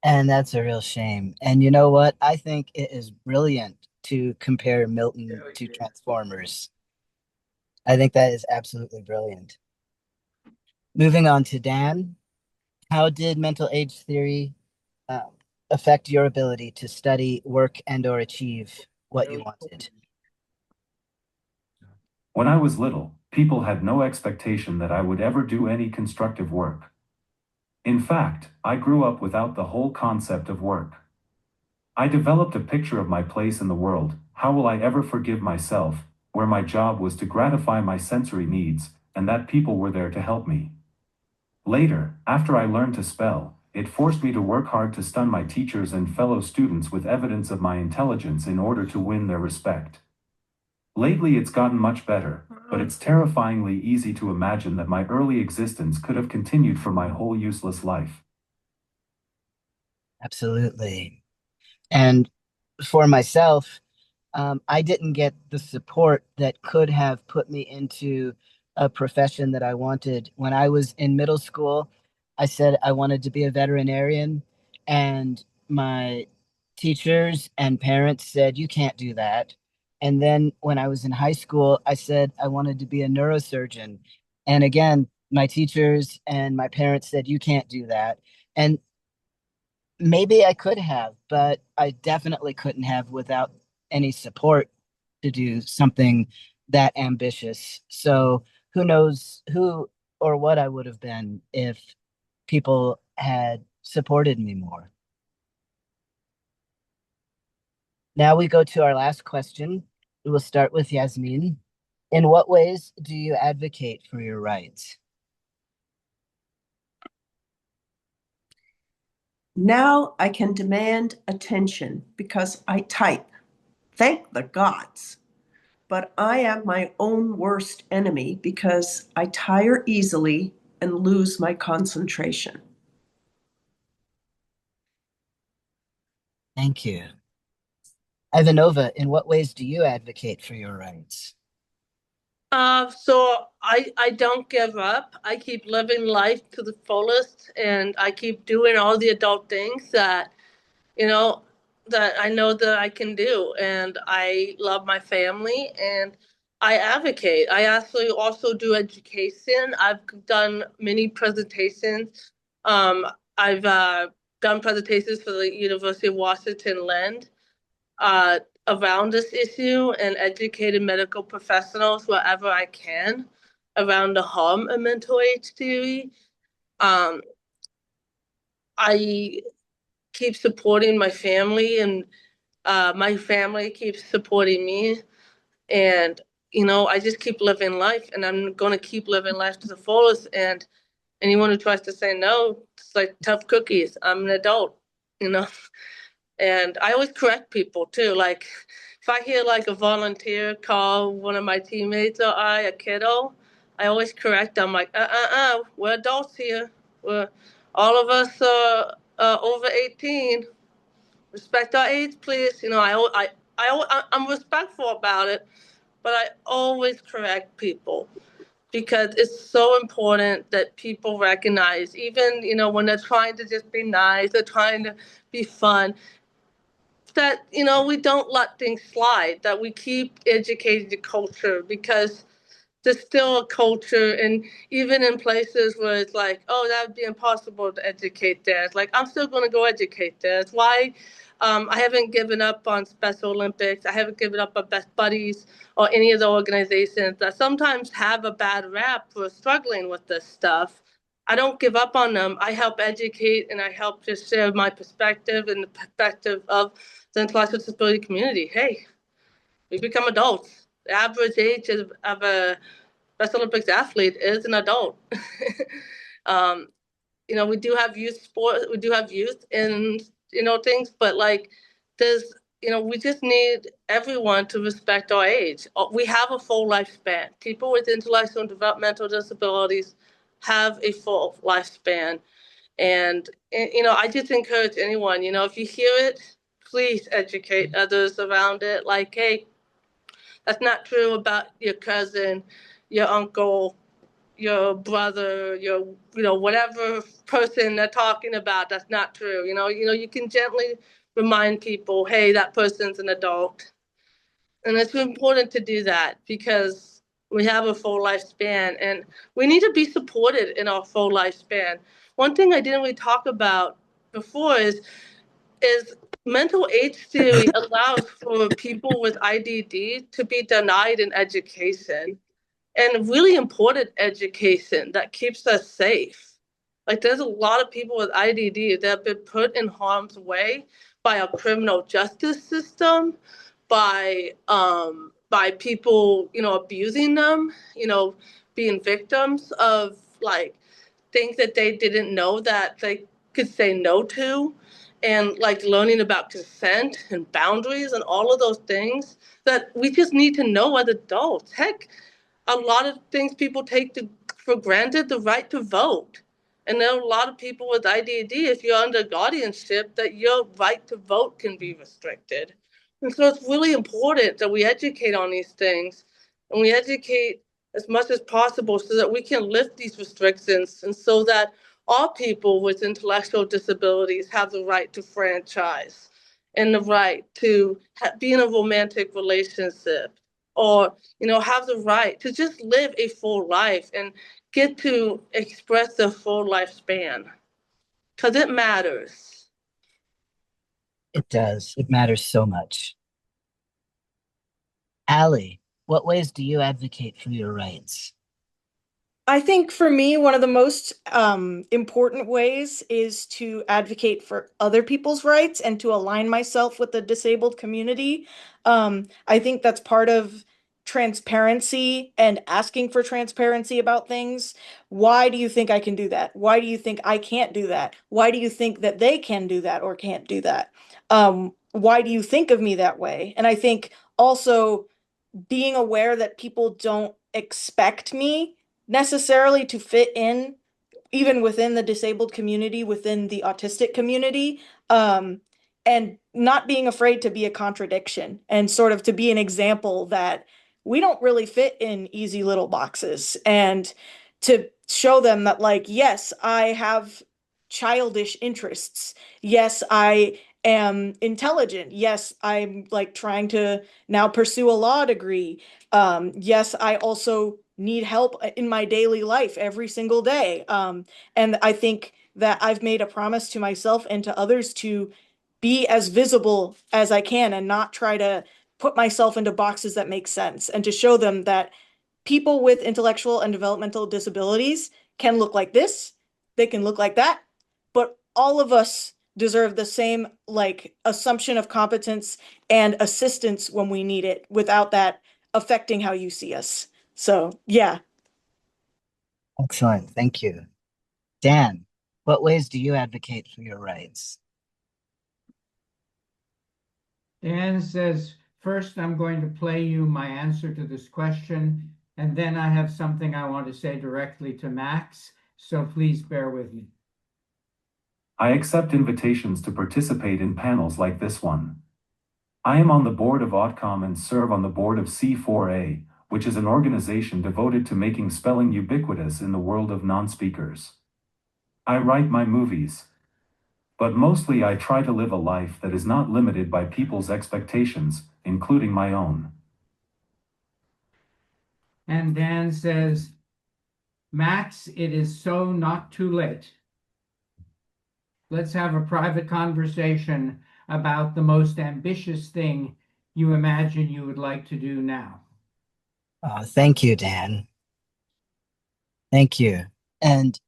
And that's a real shame. And you know what? I think it is brilliant to compare Milton to Transformers. I think that is absolutely brilliant. Moving on to Dan, how did mental age theory um, affect your ability to study, work, and or achieve what you wanted? When I was little, people had no expectation that I would ever do any constructive work. In fact, I grew up without the whole concept of work. I developed a picture of my place in the world. How will I ever forgive myself, where my job was to gratify my sensory needs, and that people were there to help me. Later, after I learned to spell, it forced me to work hard to stun my teachers and fellow students with evidence of my intelligence in order to win their respect. Lately it's gotten much better, but it's terrifyingly easy to imagine that my early existence could have continued for my whole useless life. Absolutely. And for myself, I didn't get the support that could have put me into a profession that I wanted. When I was in middle school, I said I wanted to be a veterinarian, and my teachers and parents said, "You can't do that." And then when I was in high school, I said I wanted to be a neurosurgeon. And again, my teachers and my parents said, "You can't do that." And maybe I could have, but I definitely couldn't have without any support to do something that ambitious. So who knows who or what I would have been if people had supported me more. Now we go to our last question. We will start with Yasmin. In what ways do you advocate for your rights? Now I can demand attention because I type. Thank the gods. But I am my own worst enemy because I tire easily and lose my concentration. Thank you. Ivanova, in what ways do you advocate for your rights? So I don't give up. I keep living life to the fullest, and I keep doing all the adult things that, you know, that I know that I can do. And I love my family, and I advocate. I actually also do education. I've done many presentations. I've done presentations for the University of Washington Land uh, around this issue and educated medical professionals wherever I can around the harm of mental age theory. Um, I keep supporting my family, and my family keeps supporting me. And, I just keep living life, and I'm going to keep living life to the fullest. And anyone who tries to say no, it's like tough cookies. I'm an adult, you know. And I always correct people too. Like if I hear like a volunteer call one of my teammates or a kiddo, I always correct them like, we're adults here. We're all of us over 18. Respect our age, please. I'm respectful about it, but I always correct people because it's so important that people recognize, even, when they're trying to just be nice, they're trying to be fun, that we don't let things slide, that we keep educating the culture, because there's still a culture, and even in places where it's like, oh, that would be impossible to educate there, it's like, I'm still going to go educate there. It's why I haven't given up on Special Olympics. I haven't given up on Best Buddies or any of the organizations that sometimes have a bad rap for struggling with this stuff. I don't give up on them. I help educate, and I help just share my perspective and the perspective of the intellectual disability community. Hey, we become adults. The average age of a Special Olympics athlete is an adult. um, we do have youth sport, we do have youth in, things, but like there's, we just need everyone to respect our age. We have a full lifespan. People with intellectual and developmental disabilities have a full lifespan. And I just encourage anyone, if you hear it, please educate others around it. Like, hey, that's not true about your cousin, your uncle, your brother, your whatever person they're talking about. That's not true. You can gently remind people, hey, that person's an adult, and it's important to do that because we have a full lifespan, and we need to be supported in our full lifespan. One thing I didn't really talk about before is mental age theory allows for people with IDD to be denied an education, and really important education that keeps us safe. Like there's a lot of people with IDD that have been put in harm's way by our criminal justice system, by people, abusing them, being victims of like things that they didn't know that they could say no to, and like learning about consent and boundaries and all of those things that we just need to know as adults. Heck, a lot of things people take for granted, the right to vote. And there are a lot of people with IDD, if you're under guardianship, that your right to vote can be restricted. And so it's really important that we educate on these things, and we educate as much as possible so that we can lift these restrictions, and so that all people with intellectual disabilities have the right to franchise and the right to be in a romantic relationship, or have the right to just live a full life and get to express their full lifespan, because it matters. It does. It matters so much. Allie, what ways do you advocate for your rights? I think for me, one of the most important ways is to advocate for other people's rights and to align myself with the disabled community. I think that's part of transparency and asking for transparency about things. Why do you think I can do that? Why do you think I can't do that? Why do you think that they can do that or can't do that? Why do you think of me that way? And I think also being aware that people don't expect me necessarily to fit in even within the disabled community, within the autistic community, and not being afraid to be a contradiction and sort of to be an example that we don't really fit in easy little boxes, and to show them that, like, yes, I have childish interests. Yes, I am intelligent. Yes, I'm like trying to now pursue a law degree. Yes, I also need help in my daily life every single day. And I think that I've made a promise to myself and to others to be as visible as I can and not try to put myself into boxes that make sense, and to show them that people with intellectual and developmental disabilities can look like this, they can look like that, but all of us deserve the same like assumption of competence and assistance when we need it without that affecting how you see us. So, yeah. Excellent. Thank you. Dan, what ways do you advocate for your rights? Dan says, first, I'm going to play you my answer to this question, and then I have something I want to say directly to Max, so please bear with me. I accept invitations to participate in panels like this one. I am on the board of AutCom and serve on the board of C4A, which is an organization devoted to making spelling ubiquitous in the world of non-speakers. I write my movies. But mostly I try to live a life that is not limited by people's expectations, including my own. And Dan says, Max, it is so not too late. Let's have a private conversation about the most ambitious thing you imagine you would like to do now. Thank you, Dan. Thank you. And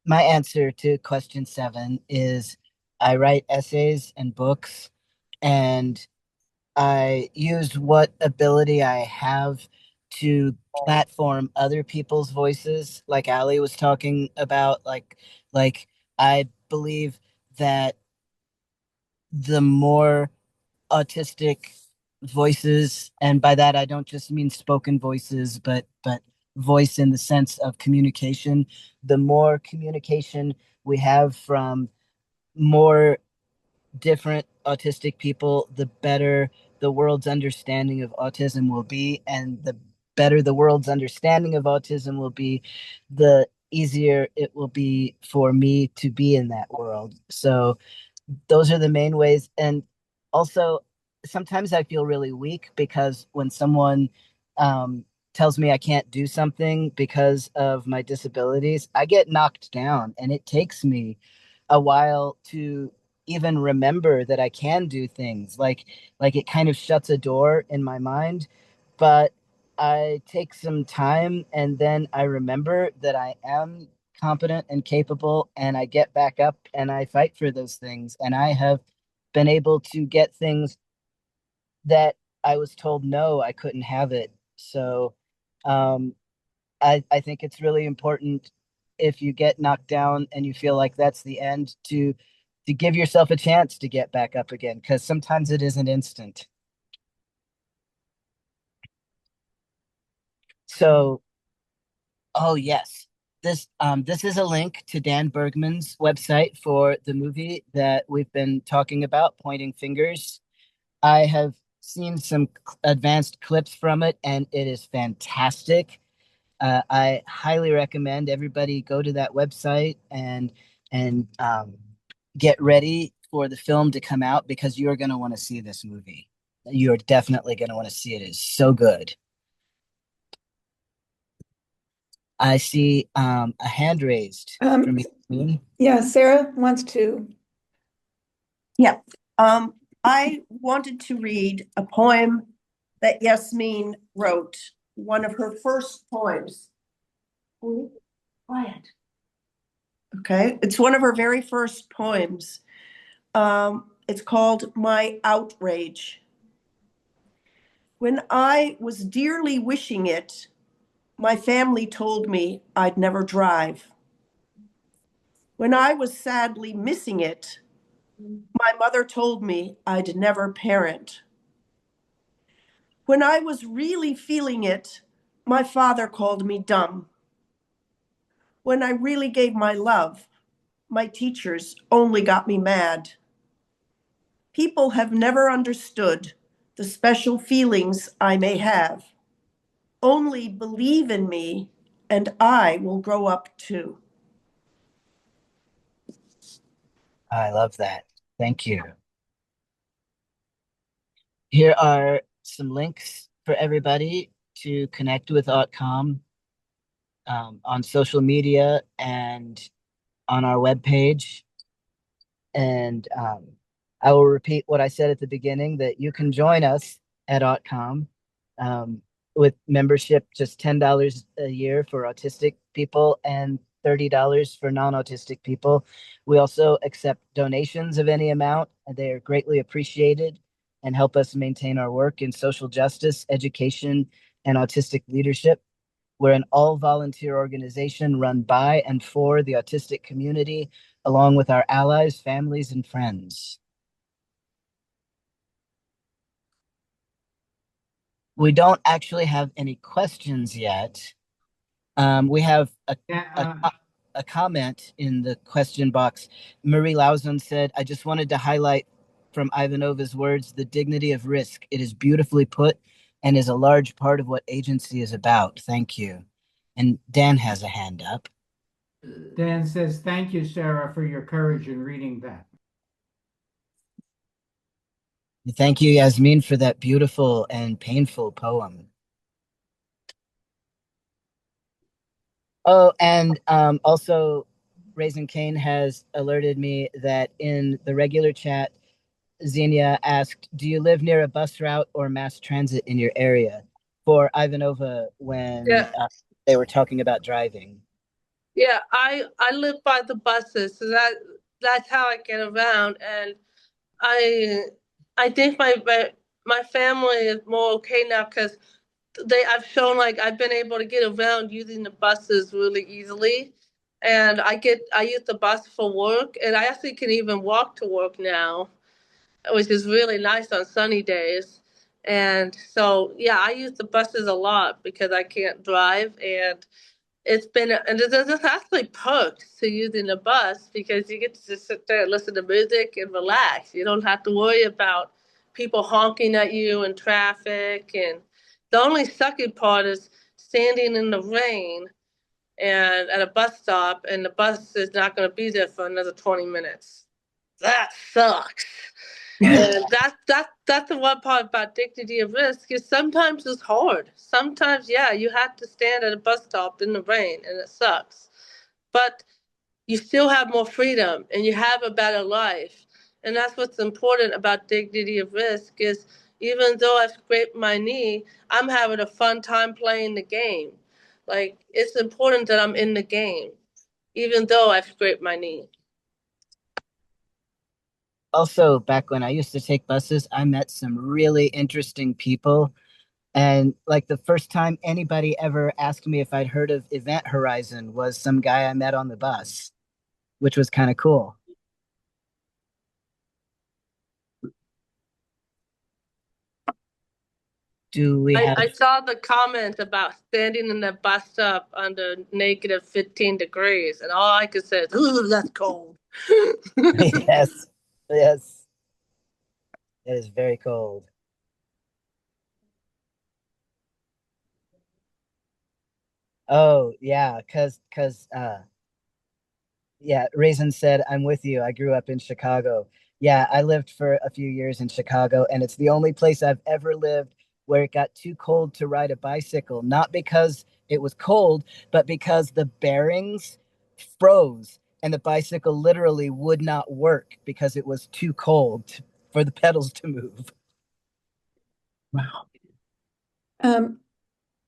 my answer to question 7 is I write essays and books, and I use what ability I have to platform other people's voices, like Ali was talking about. Like I believe that the more autistic voices, and by that I don't just mean spoken voices, but voice in the sense of communication, the more communication we have from more different autistic people, the better the world's understanding of autism will be. And the better the world's understanding of autism will be, the easier it will be for me to be in that world. So those are the main ways. And also, sometimes I feel really weak because when someone tells me I can't do something because of my disabilities, I get knocked down, and it takes me a while to even remember that I can do things. Like it kind of shuts a door in my mind, but I take some time and then I remember that I am competent and capable, and I get back up and I fight for those things. And I have been able to get things that I was told no, I couldn't have it. So I think it's really important if you get knocked down and you feel like that's the end to give yourself a chance to get back up again, because sometimes it isn't instant. So, oh yes, this is a link to Dan Bergmann's website for the movie that we've been talking about, Pointing Fingers. I have seen some advanced clips from it, and it is fantastic. I highly recommend everybody go to that website and get ready for the film to come out, because you're going to want to see this movie. You're definitely going to want to see it. It's so good. I see a hand raised from you. Yeah, Sarah wants to. Yeah. I wanted to read a poem that Yasmin wrote, one of her first poems. Quiet. Okay, it's one of her very first poems. It's called My Outrage. When I was dearly wishing it, my family told me I'd never drive. When I was sadly missing it, my mother told me I'd never parent. When I was really feeling it, my father called me dumb. When I really gave my love, my teachers only got me mad. People have never understood the special feelings I may have. Only believe in me, and I will grow up too. I love that. Thank you. Here are some links for everybody to connect with AutCom on social media and on our webpage. And I will repeat what I said at the beginning, that you can join us at AutCom with membership, just $10 a year for autistic people and $30 for non-autistic people. We also accept donations of any amount, and they are greatly appreciated and help us maintain our work in social justice, education, and autistic leadership. We're an all-volunteer organization run by and for the autistic community, along with our allies, families, and friends. We don't actually have any questions yet. We have a comment in the question box. Marie Lauzon said, I just wanted to highlight from Ivanova's words, the dignity of risk. It is beautifully put and is a large part of what agency is about. Thank you. And Dan has a hand up. Dan says, thank you, Sarah, for your courage in reading that. Thank you, Yasmin, for that beautiful and painful poem. Oh, and also, Raising Cane has alerted me that in the regular chat, Xenia asked, do you live near a bus route or mass transit in your area? For Ivanova, when they were talking about driving. Yeah, I live by the buses, so that's how I get around. And I think my family is more okay now, because I've shown, like, I've been able to get around using the buses really easily. And I use the bus for work, and I actually can even walk to work now, which is really nice on sunny days. And so, yeah, I use the buses a lot because I can't drive. And there's actually perks to using the bus, because you get to just sit there and listen to music and relax. You don't have to worry about people honking at you in traffic. And the only sucky part is standing in the rain and at a bus stop, and the bus is not going to be there for another 20 minutes. That sucks. And that's the one part about dignity of risk, is sometimes it's hard. Sometimes, yeah, you have to stand at a bus stop in the rain, and it sucks. But you still have more freedom, and you have a better life. And that's what's important about dignity of risk, is even though I scraped my knee, I'm having a fun time playing the game. Like, it's important that I'm in the game, even though I scraped my knee. also, back when I used to take buses, I met some really interesting people. And like the first time anybody ever asked me if I'd heard of Event Horizon was some guy I met on the bus, which was kind of cool. Do we have? I saw the comment about standing in the bus stop under negative 15 degrees, and all I could say is, ooh, that's cold. Yes, yes, it is very cold. Oh yeah, yeah, Raisin said, I'm with you. I grew up in Chicago. Yeah, I lived for a few years in Chicago, and it's the only place I've ever lived where it got too cold to ride a bicycle. Not because it was cold, but because the bearings froze and the bicycle literally would not work because it was too cold for the pedals to move. Wow.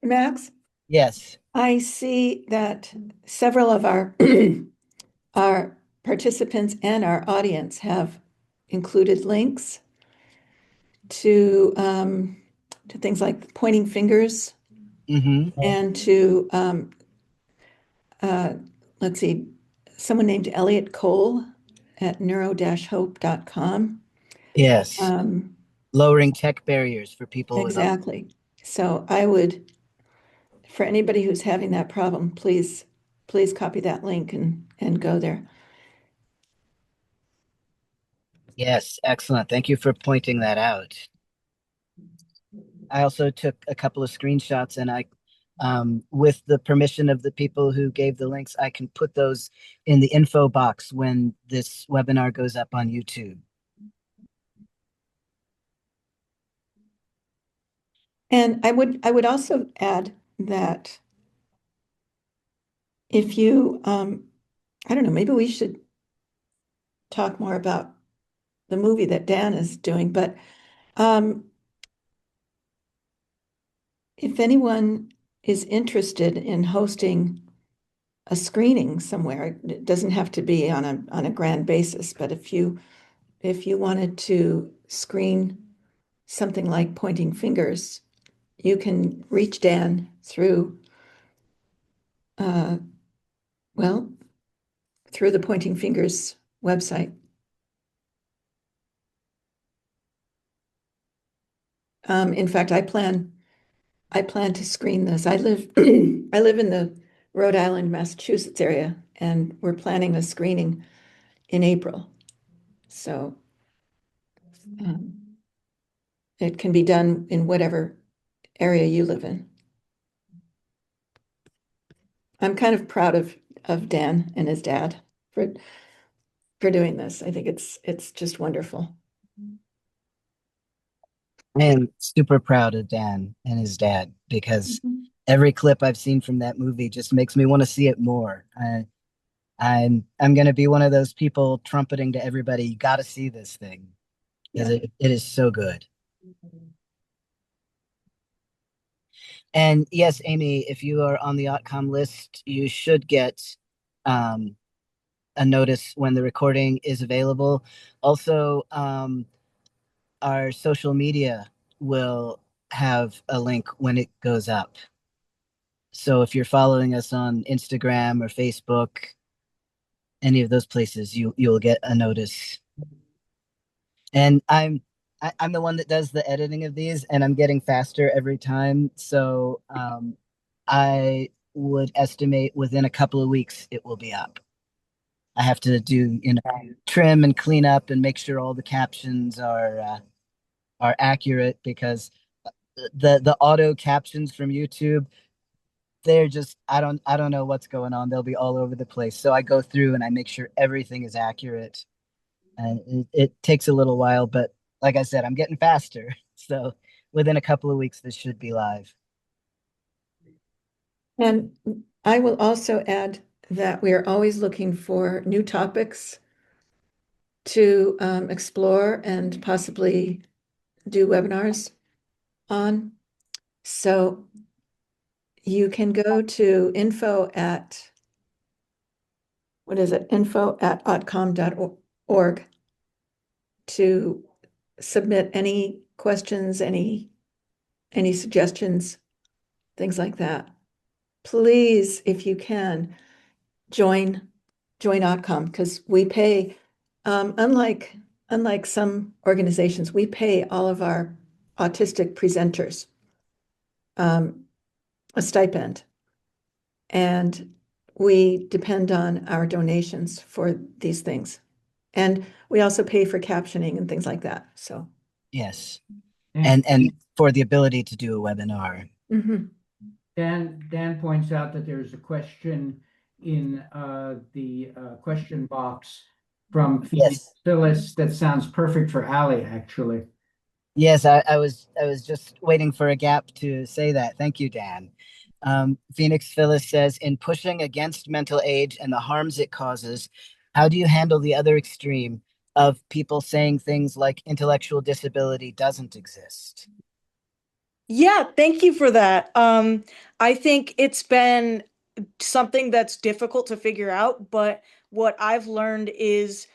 Max, Yes. I see that several of our our participants and our audience have included links to things like pointing fingers Mm-hmm. and to uh, let's see, someone named Elliot Cole at neuro-hope.com. Yes. Lowering tech barriers for people with Exactly. So I would, for anybody who's having that problem, please copy that link and go there. Yes, excellent. Thank you for pointing that out. I also took a couple of screenshots and with the permission of the people who gave the links, I can put those in the info box when this webinar goes up on YouTube. And I would also add that if you, I don't know, maybe we should talk more about the movie that Dan is doing, but if anyone is interested in hosting a screening somewhere, it doesn't have to be on a grand basis, but if you wanted to screen something like pointing fingers, you can reach Dan through well, through the Pointing Fingers website. In fact, I plan to screen this. I live I live in the Rhode Island, Massachusetts area, and we're planning a screening in April. So it can be done in whatever area you live in. I'm kind of proud of Dan and his dad for doing this. I think it's just wonderful. I am super proud of Dan and his dad because every clip I've seen from that movie just makes me want to see it more. I'm going to be one of those people trumpeting to everybody, you got to see this thing because it is so good. And yes, Amy, if you are on the AutCom list, you should get a notice when the recording is available. Also, our social media will have a link when it goes up. So if you're following us on Instagram or Facebook, any of those places, you'll get a notice. And I'm the one that does the editing of these, and I'm getting faster every time. So I would estimate within a couple of weeks it will be up. I have to do trim and clean up and make sure all the captions are accurate because the auto captions from YouTube, they're just I don't know what's going on. They'll be all over the place. So I go through and I make sure everything is accurate. And it takes a little while, but like I said, I'm getting faster. So within a couple of weeks, this should be live. And I will also add that we are always looking for new topics to explore and possibly do webinars on. So you can go to info@autcom.org to submit any questions, any suggestions, things like that. Please, if you can, join AutCom, because we pay, unlike some organizations, we pay all of our autistic presenters a stipend, and we depend on our donations for these things. And we also pay for captioning and things like that. So Yes. And And for the ability to do a webinar. Dan points out that there's a question in the question box from Yes. Phyllis that sounds perfect for Ali, actually. Yes, I was just waiting for a gap to say that. Thank you, Dan. Phoenix Phyllis says, in pushing against mental age and the harms it causes, how do you handle the other extreme of people saying things like intellectual disability doesn't exist? Yeah, thank you for that. I think it's been something that's difficult to figure out, but what I've learned is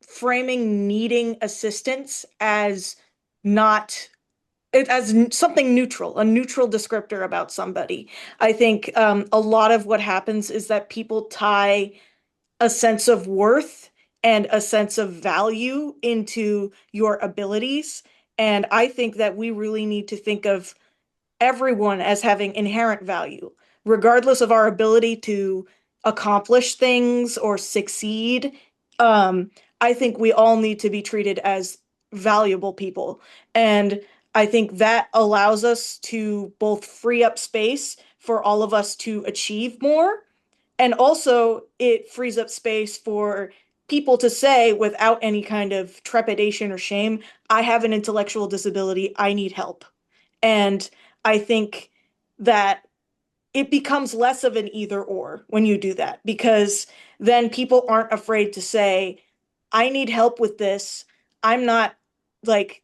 framing needing assistance as not as something neutral, a neutral descriptor about somebody. I think a lot of what happens is that people tie a sense of worth and a sense of value into your abilities. And I think that we really need to think of everyone as having inherent value, regardless of our ability to accomplish things or succeed. I think we all need to be treated as valuable people. And I think that allows us to both free up space for all of us to achieve more. And also, it frees up space for people to say without any kind of trepidation or shame, I have an intellectual disability, I need help. And I think that it becomes less of an either or when you do that, because then people aren't afraid to say, I need help with this. I'm not like,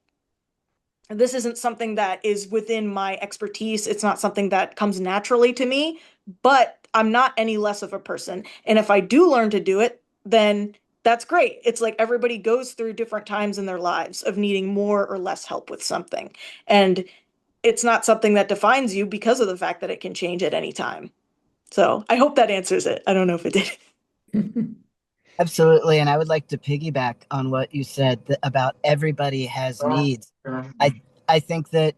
this isn't something that is within my expertise. It's not something that comes naturally to me, but I'm not any less of a person. And if I do learn to do it, then that's great. It's like everybody goes through different times in their lives of needing more or less help with something. And it's not something that defines you because of the fact that it can change at any time. So I hope that answers it. I don't know if it did. Absolutely. And I would like to piggyback on what you said about everybody has needs. I think that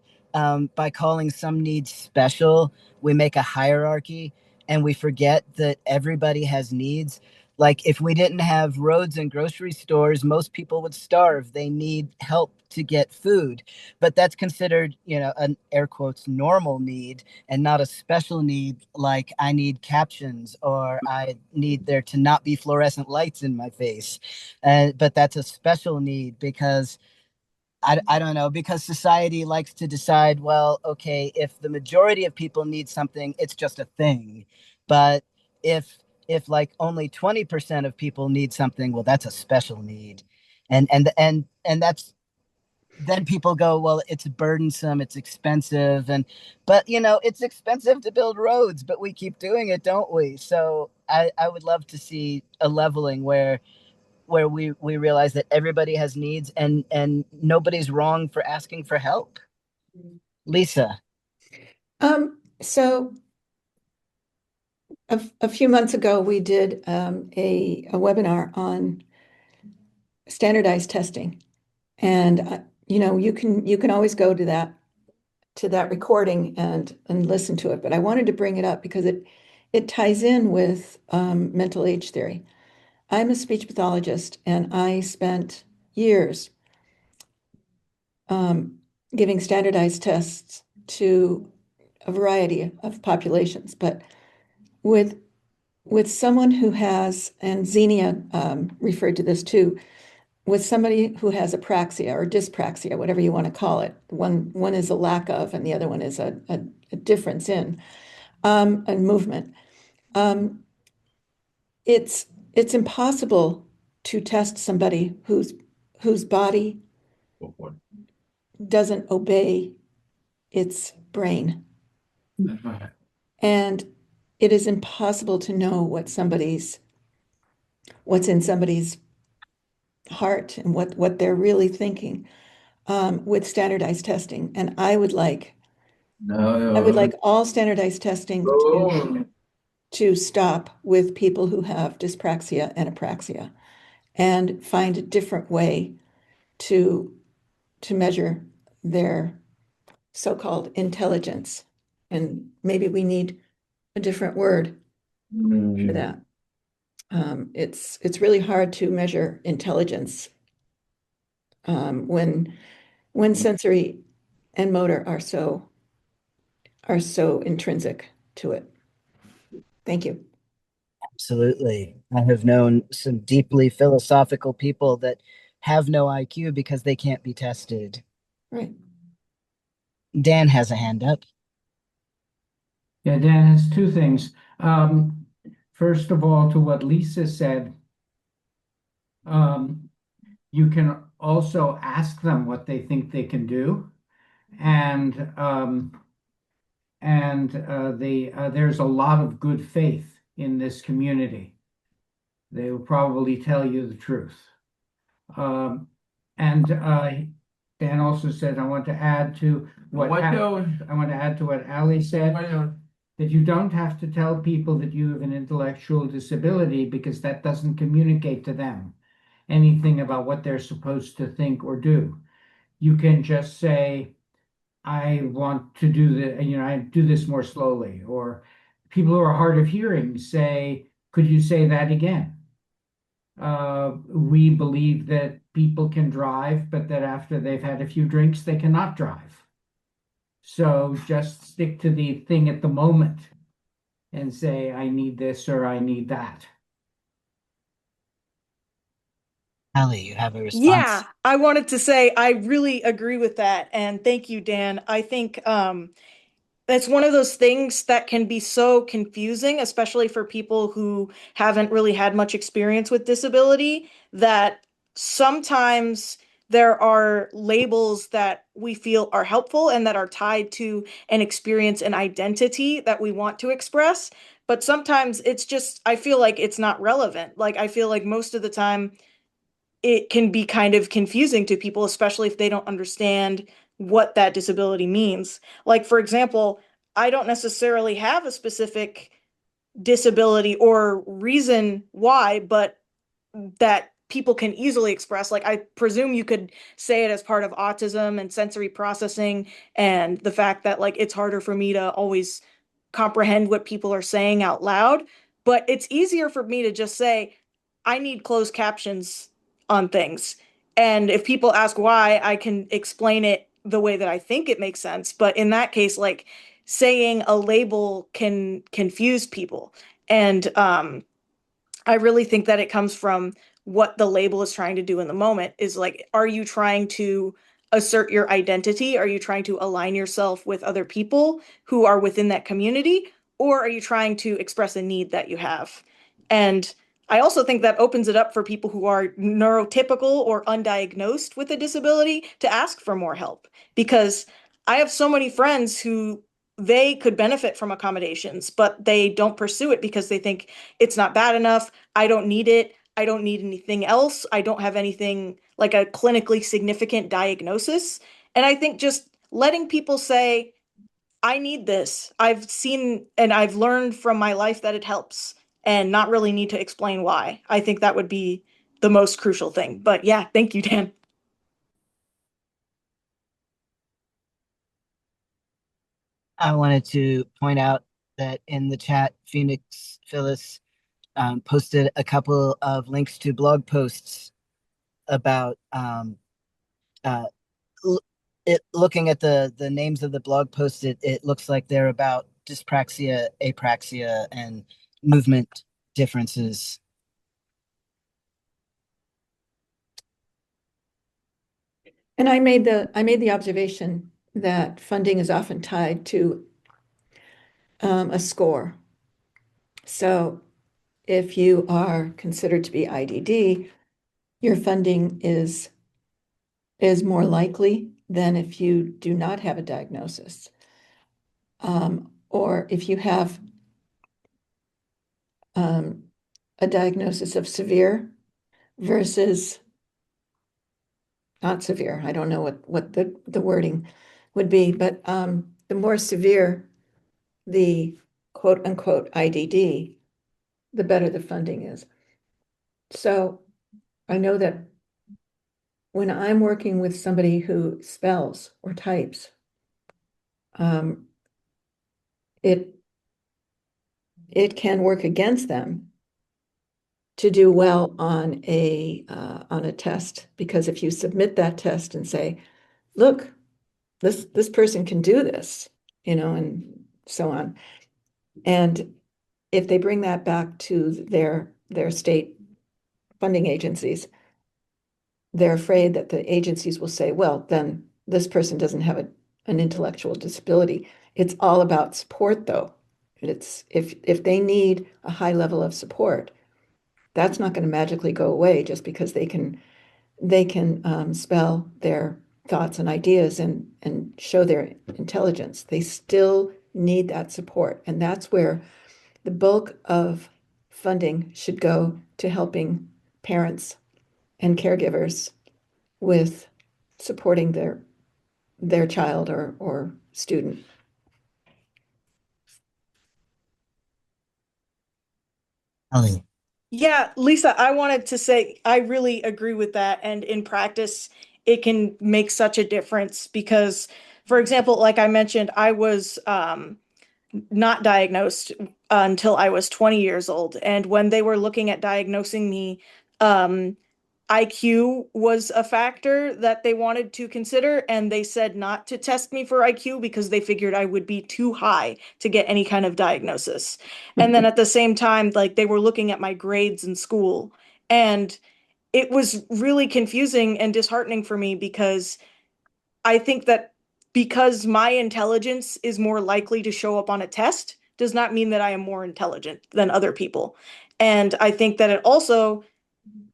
by calling some needs special, we make a hierarchy and we forget that everybody has needs. Like if we didn't have roads and grocery stores, most people would starve. They need help to get food, but that's considered, an air quotes normal need and not a special need. Like I need captions or I need there to not be fluorescent lights in my face. But that's a special need because I don't know, because society likes to decide, well, okay, if the majority of people need something, it's just a thing. But if like only 20% of people need something, well, that's a special need. And that's then people go, well, it's burdensome, it's expensive, but it's expensive to build roads, but we keep doing it, don't we? So I would love to see a leveling where we realize that everybody has needs and nobody's wrong for asking for help. Lisa. So a few months ago, we did a webinar on standardized testing, and you can always go to that recording and listen to it. But I wanted to bring it up because it ties in with mental age theory. I'm a speech pathologist, and I spent years giving standardized tests to a variety of populations, but with someone who has, and Xenia referred to this too, with somebody who has apraxia or dyspraxia, whatever you want to call it. One is a lack of, and the other one is a difference in a movement. It's impossible to test somebody whose body doesn't obey its brain. And it is impossible to know what's in somebody's heart and what they're really thinking with standardized testing. And I would like all standardized testing to stop with people who have dyspraxia and apraxia and find a different way to measure their so-called intelligence. And maybe we need a different word for that. It's really hard to measure intelligence when sensory and motor are so intrinsic to it. Thank you. Absolutely. I have known some deeply philosophical people that have no IQ because they can't be tested. Right. Dan has a hand up. Yeah, Dan has two things. First of all, to what Lisa said, you can also ask them what they think they can do, and there's a lot of good faith in this community. They will probably tell you the truth. And Dan also said, I want to add to what Ali said, that you don't have to tell people that you have an intellectual disability because that doesn't communicate to them anything about what they're supposed to think or do. You can just say, I want to do I do this more slowly. Or people who are hard of hearing say, could you say that again? We believe that people can drive, but that after they've had a few drinks, they cannot drive. So just stick to the thing at the moment and say, I need this or I need that. Ali, you have a response? Yeah, I wanted to say I really agree with that. And thank you, Dan. I think that's one of those things that can be so confusing, especially for people who haven't really had much experience with disability, that sometimes there are labels that we feel are helpful and that are tied to an experience and identity that we want to express. But sometimes it's just, I feel like it's not relevant. Like, I feel like most of the time it can be kind of confusing to people, especially if they don't understand what that disability means. Like, for example, I don't necessarily have a specific disability or reason why, but that people can easily express. Like, I presume you could say it as part of autism and sensory processing, and the fact that, like, it's harder for me to always comprehend what people are saying out loud. But it's easier for me to just say, I need closed captions on things. And if people ask why, I can explain it the way that I think it makes sense. But in that case, like, saying a label can confuse people. And I really think that it comes from what the label is trying to do in the moment is like, are you trying to assert your identity? Are you trying to align yourself with other people who are within that community? Or are you trying to express a need that you have? And I also think that opens it up for people who are neurotypical or undiagnosed with a disability to ask for more help. Because I have so many friends who they could benefit from accommodations, but they don't pursue it because they think it's not bad enough. I don't need it. I don't need anything else. I don't have anything like a clinically significant diagnosis. And I think just letting people say, I need this. I've seen and I've learned from my life that it helps, and not really need to explain why. I think that would be the most crucial thing. But yeah, thank you, Dan. I wanted to point out that in the chat, Phoenix Phyllis posted a couple of links to blog posts about looking at the names of the blog posts. It looks like they're about dyspraxia, apraxia, and movement differences. And I made the observation that funding is often tied to a score. So if you are considered to be IDD, your funding is more likely than if you do not have a diagnosis. Or if you have a diagnosis of severe versus not severe. I don't know what the wording would be, but the more severe the quote unquote IDD, the better the funding is. So I know that when I'm working with somebody who spells or types, it can work against them to do well on a test, because if you submit that test and say, look, this person can do this, and so on, and if they bring that back to their state funding agencies, they're afraid that the agencies will say, well, then this person doesn't have an intellectual disability. It's all about support, though. It's if they need a high level of support, that's not going to magically go away just because they can spell their thoughts and ideas and show their intelligence. They still need that support, and that's where the bulk of funding should go, to helping parents and caregivers with supporting their child or student. Ellie. Yeah, Lisa, I wanted to say I really agree with that. And in practice, it can make such a difference because, for example, like I mentioned, I was not diagnosed until I was 20 years old. And when they were looking at diagnosing me, IQ was a factor that they wanted to consider, and they said not to test me for IQ because they figured I would be too high to get any kind of diagnosis. And then at the same time, like they were looking at my grades in school, and it was really confusing and disheartening for me because I think that because my intelligence is more likely to show up on a test does not mean that I am more intelligent than other people. And I think that it also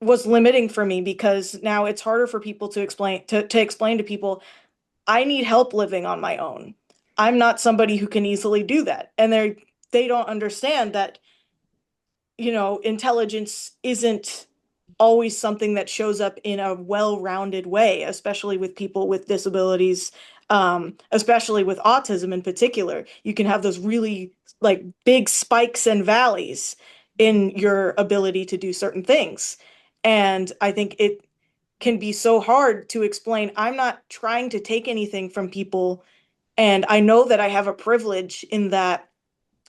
was limiting for me because now it's harder for people to explain to people, I need help living on my own. I'm not somebody who can easily do that. And they don't understand that, intelligence isn't always something that shows up in a well-rounded way, especially with people with disabilities, especially with autism in particular. You can have those really like big spikes and valleys in your ability to do certain things. And I think it can be so hard to explain. I'm not trying to take anything from people. And I know that I have a privilege in that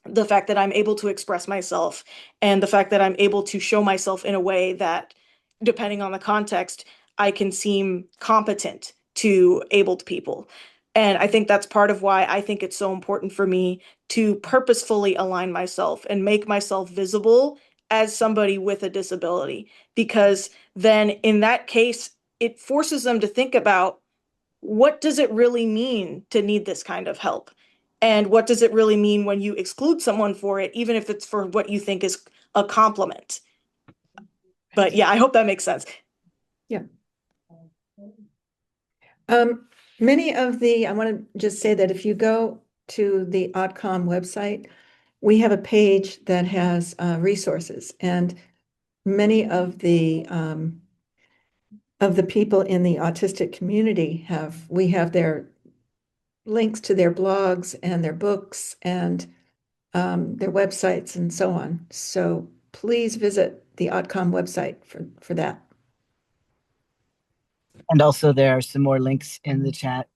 the fact that I'm able to express myself and the fact that I'm able to show myself in a way that, depending on the context, I can seem competent to abled people. And I think that's part of why I think it's so important for me to purposefully align myself and make myself visible as somebody with a disability, because then in that case, it forces them to think about, what does it really mean to need this kind of help? And what does it really mean when you exclude someone for it, even if it's for what you think is a compliment? But yeah, I hope that makes sense. Yeah. Many of I want to just say that if you go to the AutCom website, we have a page that has resources, and many of the people in the autistic community we have their links to their blogs and their books and their websites and so on. So please visit the AutCom website for that. And also there are some more links in the chat.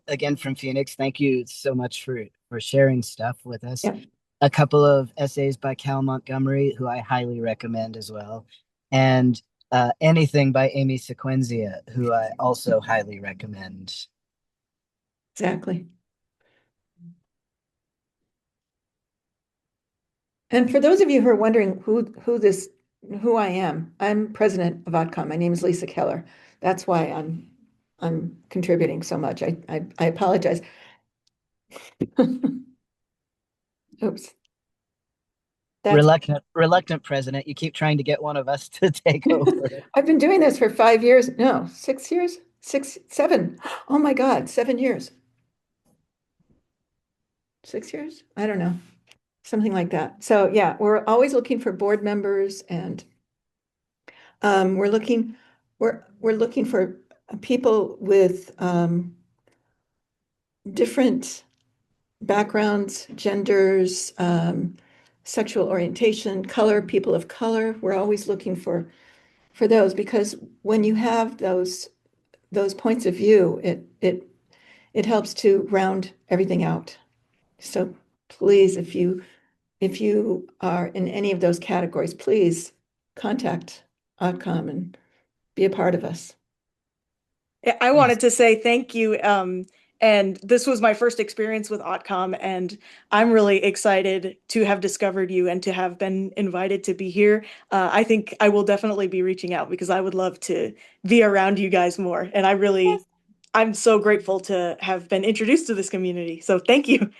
Again, from Phoenix, thank you so much for sharing stuff with us. Yeah. A couple of essays by Cal Montgomery, who I highly recommend as well. And anything by Amy Sequenzia, who I also highly recommend. Exactly. And for those of you who are wondering who I am, I'm president of AutCom. My name is Lisa Keller. That's why I'm contributing so much. I apologize. Oops. Reluctant president. You keep trying to get one of us to take over. I've been doing this for 5 years. No, 6 years? 7. Oh my God, 7 years. 6 years? I don't know. Something like that. So yeah, we're always looking for board members, and we're looking for people with different backgrounds, genders, sexual orientation, color, people of color. We're always looking for those, because when you have those points of view, it helps to round everything out. So please, if you are in any of those categories, please contact AutCom and be a part of us. I wanted to say thank you. And this was my first experience with AutCom, and I'm really excited to have discovered you and to have been invited to be here. I think I will definitely be reaching out because I would love to be around you guys more. And I'm so grateful to have been introduced to this community. So thank you.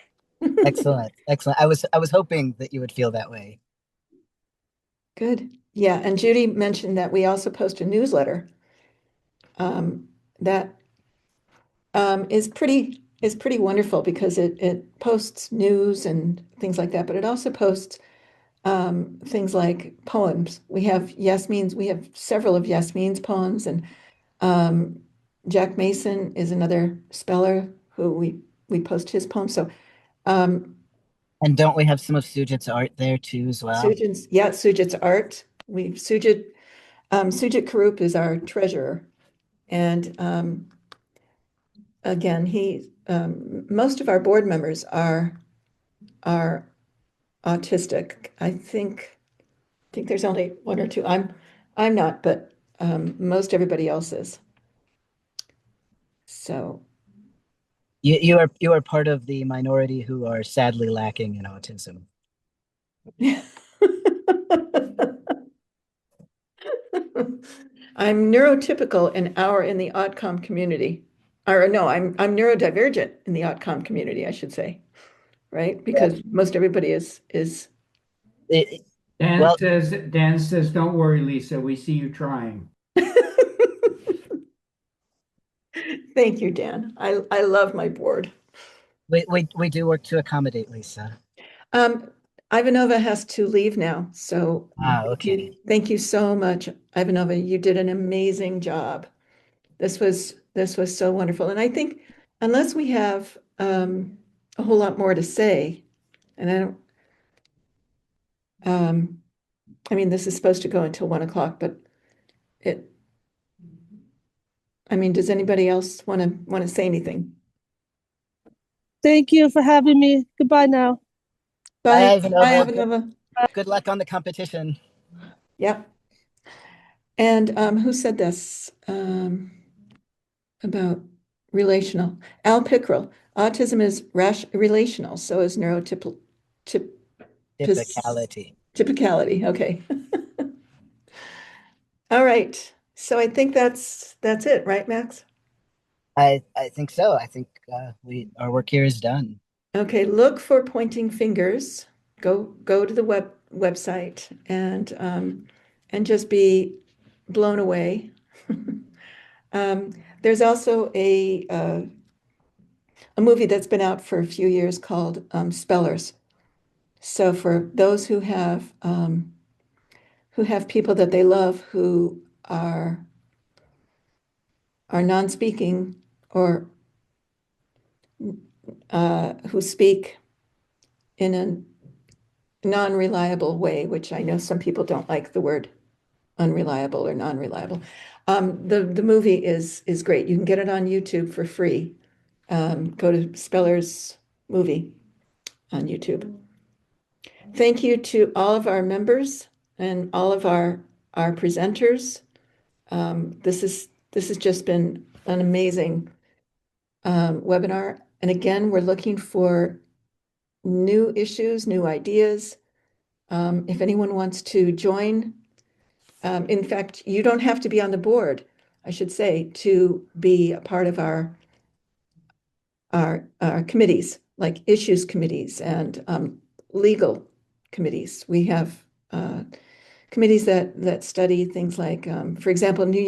Excellent. Excellent. I was hoping that you would feel that way. Good. Yeah, and Judy mentioned that we also post a newsletter that is pretty wonderful, because it posts news and things like that, but it also posts things like poems. We have several of Yasmin's poems, and Jack Mason is another speller who we post his poems. So And don't we have some of Sujit's art there too as well? Sujit's art. Sujit Karup is our treasurer, and again, most of our board members are autistic. I think there's only one or two. I'm not, but most everybody else is. So You are part of the minority who are sadly lacking in autism. I'm neurotypical in the AutCom community. Or no, I'm neurodivergent in the AutCom community, I should say. Right? Because most everybody is It, Dan Well- says, don't worry, Lisa, we see you trying. Thank you, Dan. I love my board. we do work to accommodate Lisa. Ivanova has to leave now, so Okay. thank you so much, Ivanova. You did an amazing job. This was so wonderful, and I think unless we have a whole lot more to say, and I don't, I mean, this is supposed to go until 1 o'clock, but does anybody else want to say anything? Thank you for having me. Goodbye now. Bye, Bye, Ivanova. Ivanova. Good luck on the competition. Yep. And who said this about relational? Al Pickrell. Autism is relational, so is Typicality. typicality. Okay. All right. So I think that's it, right, Max? I think so. I think our work here is done. Okay. Look for pointing fingers. Go to the website and just be blown away. There's also a movie that's been out for a few years called Spellers. So for those who have people that they love who are non-speaking, or who speak in a non-reliable way, which I know some people don't like the word unreliable or non-reliable. The movie is great. You can get it on YouTube for free. Go to Spellers movie on YouTube. Thank you to all of our members and all of our presenters. This has just been an amazing webinar. And again, we're looking for new issues, new ideas. If anyone wants to join, in fact, you don't have to be on the board, I should say, to be a part of our committees, like issues committees and legal committees. We have committees that study things like, for example, New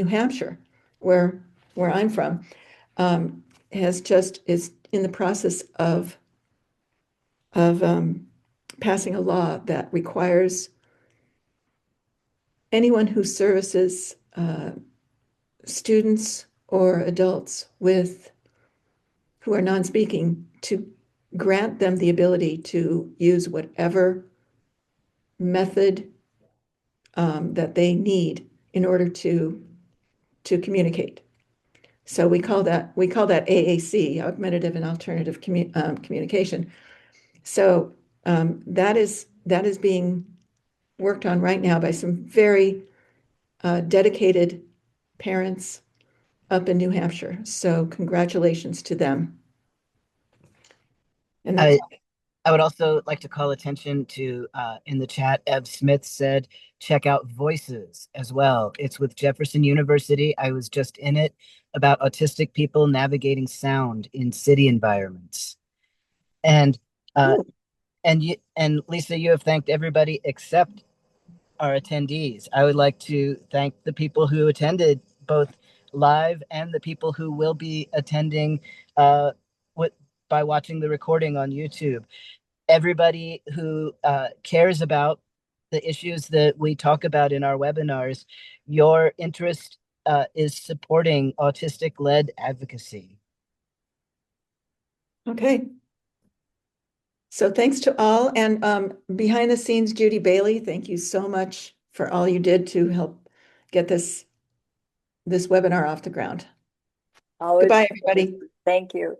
Hampshire, where I'm from, is in the process of passing a law that requires anyone who services students or adults who are non-speaking to grant them the ability to use whatever method that they need in order to communicate. So we call that AAC, augmentative and alternative communication. So that is being worked on right now by some very dedicated parents up in New Hampshire. So congratulations to them. And that's I would also like to call attention to, in the chat, Ev Smith said, check out Voices as well. It's with Jefferson University. I was just in it, about autistic people navigating sound in city environments. And Lisa, you have thanked everybody except our attendees. I would like to thank the people who attended both live and the people who will be attending by watching the recording on YouTube. Everybody who cares about the issues that we talk about in our webinars, your interest is supporting autistic-led advocacy. okay. So thanks to all, and behind the scenes, Judy Bailey, thank you so much for all you did to help get this webinar off the ground. Always. Goodbye, everybody. Thank you.